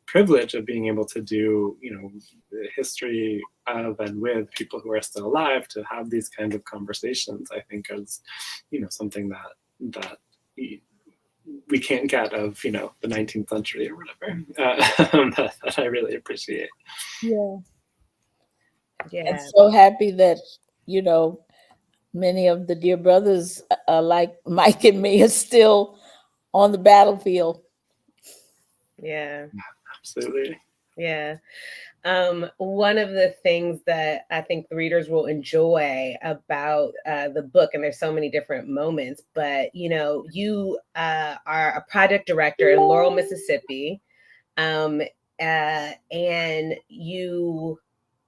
privilege of being able to do the history of and with people who are still alive, to have these kinds of conversations, I think is something that we can't get of the 19th century or whatever, that I really appreciate. Yeah. I'm so happy that many of the dear brothers like Mike and me are still on the battlefield. Yeah, absolutely. Yeah. One of the things that I think the readers will enjoy about the book, and there's so many different moments, but you are a project director in Laurel, Mississippi, and you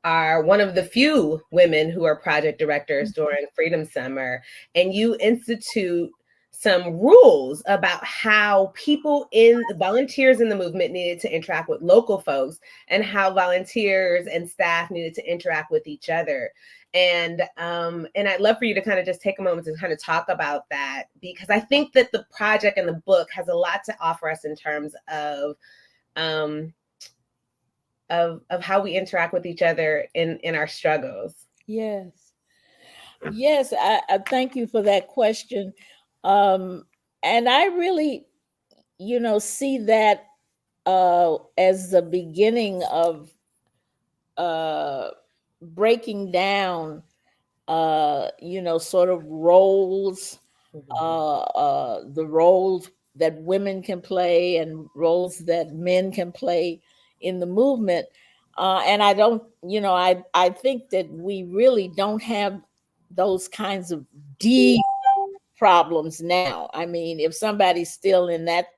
are one of the few women who are project directors during Freedom Summer, and you institute some rules about how volunteers in the movement needed to interact with local folks, and how volunteers and staff needed to interact with each other. And I'd love for you to kind of just take a moment to kind of talk about that, because I think that the project and the book has a lot to offer us in terms of how we interact with each other in our struggles. Yes. I thank you for that question. And I really, see that as the beginning of breaking down, sort of roles, the roles that women can play and roles that men can play in the movement. And I don't, I think that we really don't have those kinds of deep problems now. I mean, if somebody's still in that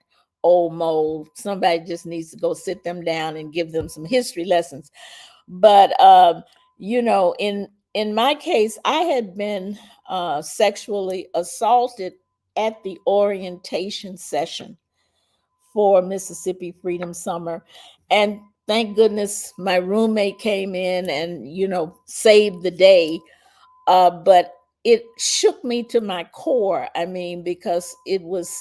old mold, somebody just needs to go sit them down and give them some history lessons. But in my case, I had been sexually assaulted at the orientation session for Mississippi Freedom Summer, and thank goodness my roommate came in and saved the day. But it shook me to my core. I mean, because it was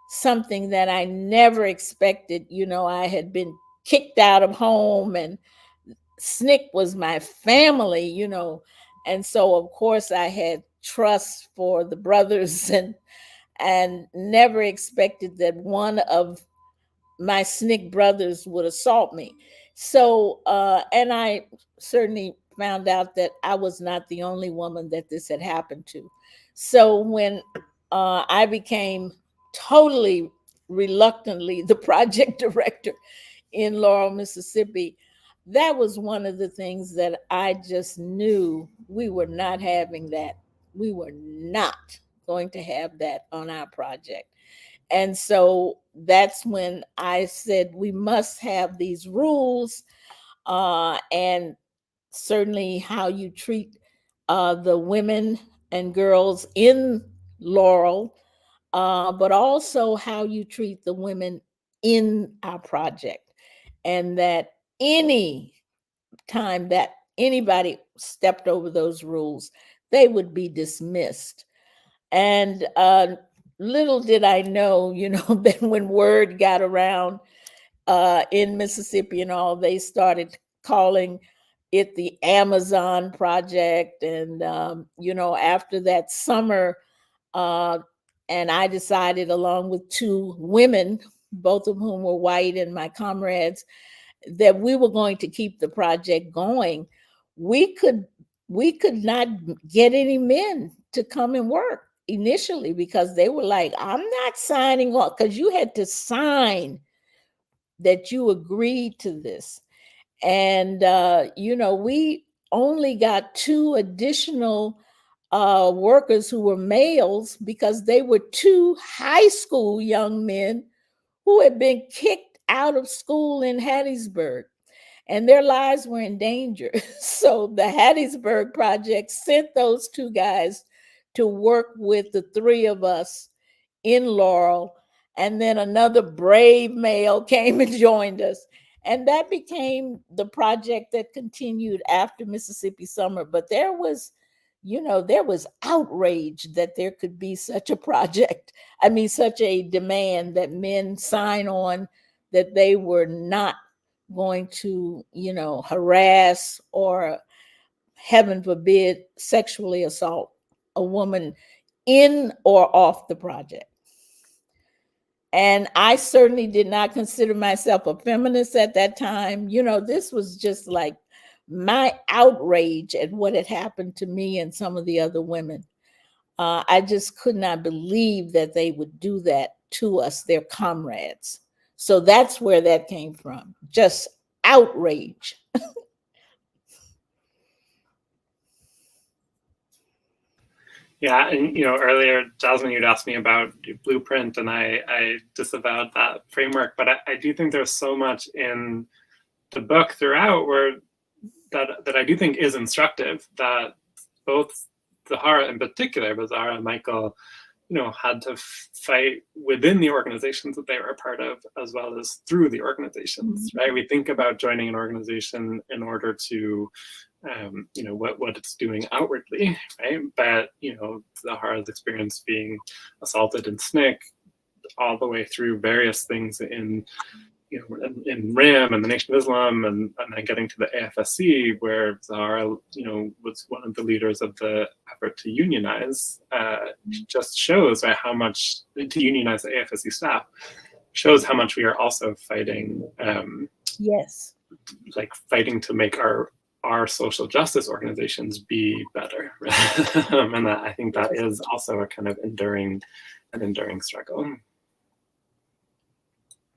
something that I never expected. You know, I had been kicked out of home, and SNCC was my family, you know. And so of course I had trust for the brothers, and never expected that one of my SNCC brothers would assault me. So and I certainly found out that I was not the only woman that this had happened to. So when I became totally reluctantly the project director in Laurel, Mississippi, that was one of the things that I just knew we were not having that. We were not going to have that on our project. And so that's when I said we must have these rules, and certainly how you treat the women and girls in Laurel, but also how you treat the women in our project. And that any time that anybody stepped over those rules, they would be dismissed. And little did I know, you know, that when word got around in Mississippi and all, they started calling it the Amazon Project. And, you know, after that summer, and I decided, along with two women, both of whom were white and my comrades, that we were going to keep the project going. We could not get any men to come and work initially, because they were like, I'm not signing off, because you had to sign that you agreed to this. And you know, we only got two additional workers who were males, because they were two high school young men who had been kicked out of school in Hattiesburg, and their lives were in danger. So the Hattiesburg Project sent those two guys to work with the three of us in Laurel. And then another brave male came and joined us. And that became the project that continued after Mississippi Summer. But there was, you know, there was outrage that there could be such a project. I mean, such a demand that men sign on that they were not going to, you know, harass or, heaven forbid, sexually assault a woman in or off the project. And I certainly did not consider myself a feminist at that time. You know, this was just like my outrage at what had happened to me and some of the other women. I just could not believe that they would do that to us, their comrades. So that's where that came from, just outrage. Yeah, and you know, earlier, Jasmin, you'd asked me about blueprint, and I disavowed that framework. But I do think there's so much in the book throughout where that I do think is instructive. That both Zoharah in particular, but Zoharah and Michael, you know, had to fight within the organizations that they were a part of, as well as through the organizations. Right? We think about joining an organization in order to you know, what it's doing outwardly, right? But, you know, Zoharah's experience being assaulted in SNCC, all the way through various things in, you know, in RIM and the Nation of Islam, and then getting to the AFSC, where Zoharah, you know, was one of the leaders of the effort to unionize, just shows, right, how much, to unionize the AFSC staff, shows how much we are also fighting, Yes, like fighting to make our social justice organizations be better. And that, I think that is also a kind of enduring struggle.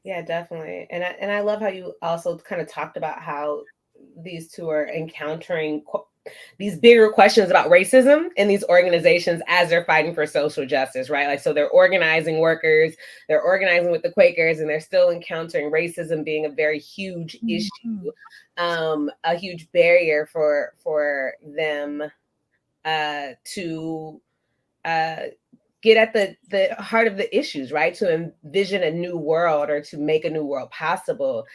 Yeah, definitely. And I love how you also kind of talked about how these two are encountering these bigger questions about racism in these organizations as they're fighting for social justice, right? Like, so they're organizing workers, they're organizing with the Quakers, and they're still encountering racism being a very huge issue, a huge barrier for them to get at the heart of the issues, right? To envision a new world or to make a new world possible.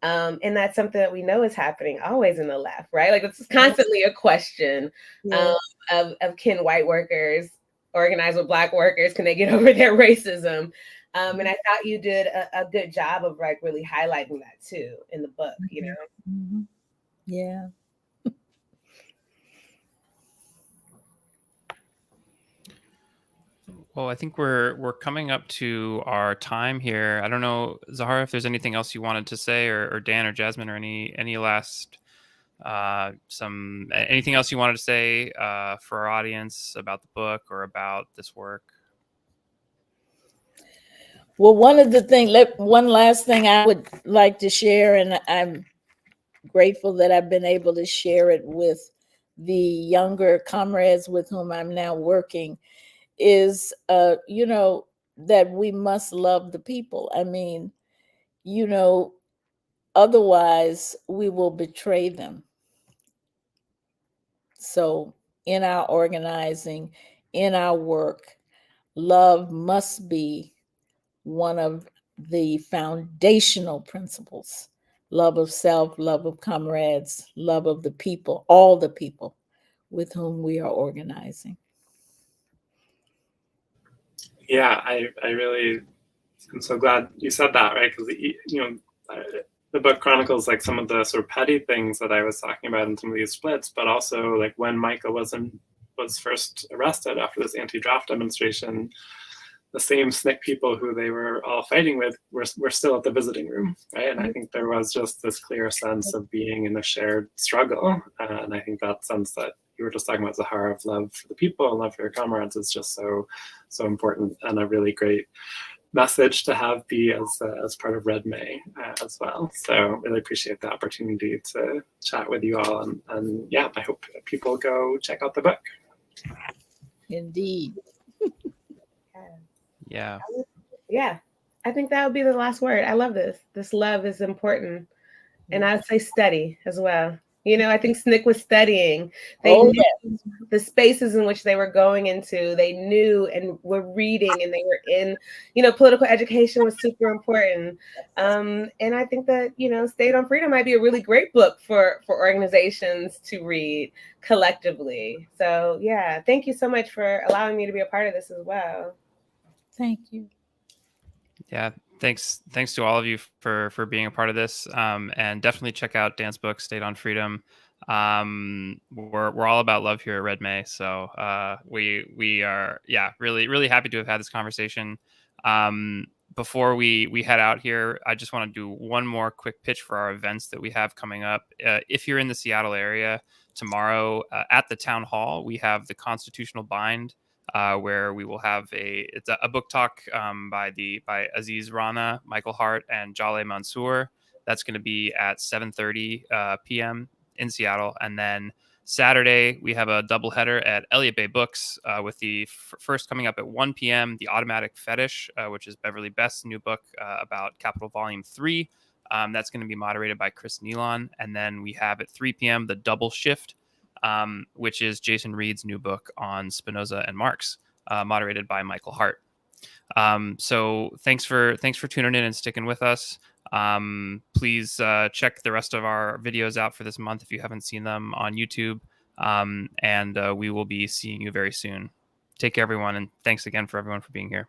And that's something that we know is happening always in the left, right? Like it's constantly a question of can white workers organize with Black workers? Can they get over their racism? And I thought you did a good job of like really highlighting that too in the book, you know? Yeah. Well, I think we're coming up to our time here. I don't know, Zoharah, if there's anything else you wanted to say, or Dan or Jasmin, or any last anything else you wanted to say for our audience about the book or about this work. Well, one last thing I would like to share, and I'm grateful that I've been able to share it with the younger comrades with whom I'm now working, is, that we must love the people. I mean, otherwise we will betray them. So in our organizing, in our work, love must be one of the foundational principles. Love of self, love of comrades, love of the people, all the people with whom we are organizing. Yeah, I really am so glad you said that, right? Because the book chronicles like some of the sort of petty things that I was talking about in some of these splits, but also like when Michael was first arrested after this anti-draft demonstration, the same SNCC people who they were all fighting with were still at the visiting room, right? And I think there was just this clear sense of being in a shared struggle. And I think that sense that you were just talking about, Zoharah, of love for the people and love for your comrades is just so important, and a really great message to have be as part of Red May as well. So really appreciate the opportunity to chat with you all, and yeah, I hope people go check out the book. Indeed. Yeah. Yeah. I think that would be the last word. I love this. This love is important. And I'd say study as well. You know, I think SNCC was studying. They knew the spaces in which they were going into. They knew and were reading, and they were in, political education was super important. And I think that, State on Freedom might be a really great book for organizations to read collectively. So yeah, thank you so much for allowing me to be a part of this as well. Thank you. Yeah, thanks to all of you for being a part of this, and definitely check out Dan's book, State on Freedom. We're all about love here at Red May, so we are really happy to have had this conversation. Before we head out here, I just want to do one more quick pitch for our events that we have coming up. If you're in the Seattle area, tomorrow at the town hall, we have the Constitutional Bind, where we will have it's a book talk by Aziz Rana, Michael Hart, and Jaleh Mansour. That's going to be at 7:30 p.m. in Seattle. And then Saturday, we have a doubleheader at Elliott Bay Books with the first coming up at 1 p.m., The Automatic Fetish, which is Beverly Best's new book about Capital Volume 3. That's going to be moderated by Chris Nealon. And then we have at 3 p.m. The Double Shift, which is Jason Reed's new book on Spinoza and Marx, moderated by Michael Hart. So thanks for tuning in and sticking with us. Please check the rest of our videos out for this month if you haven't seen them on YouTube. And we will be seeing you very soon. Take care, everyone, and thanks again for everyone for being here.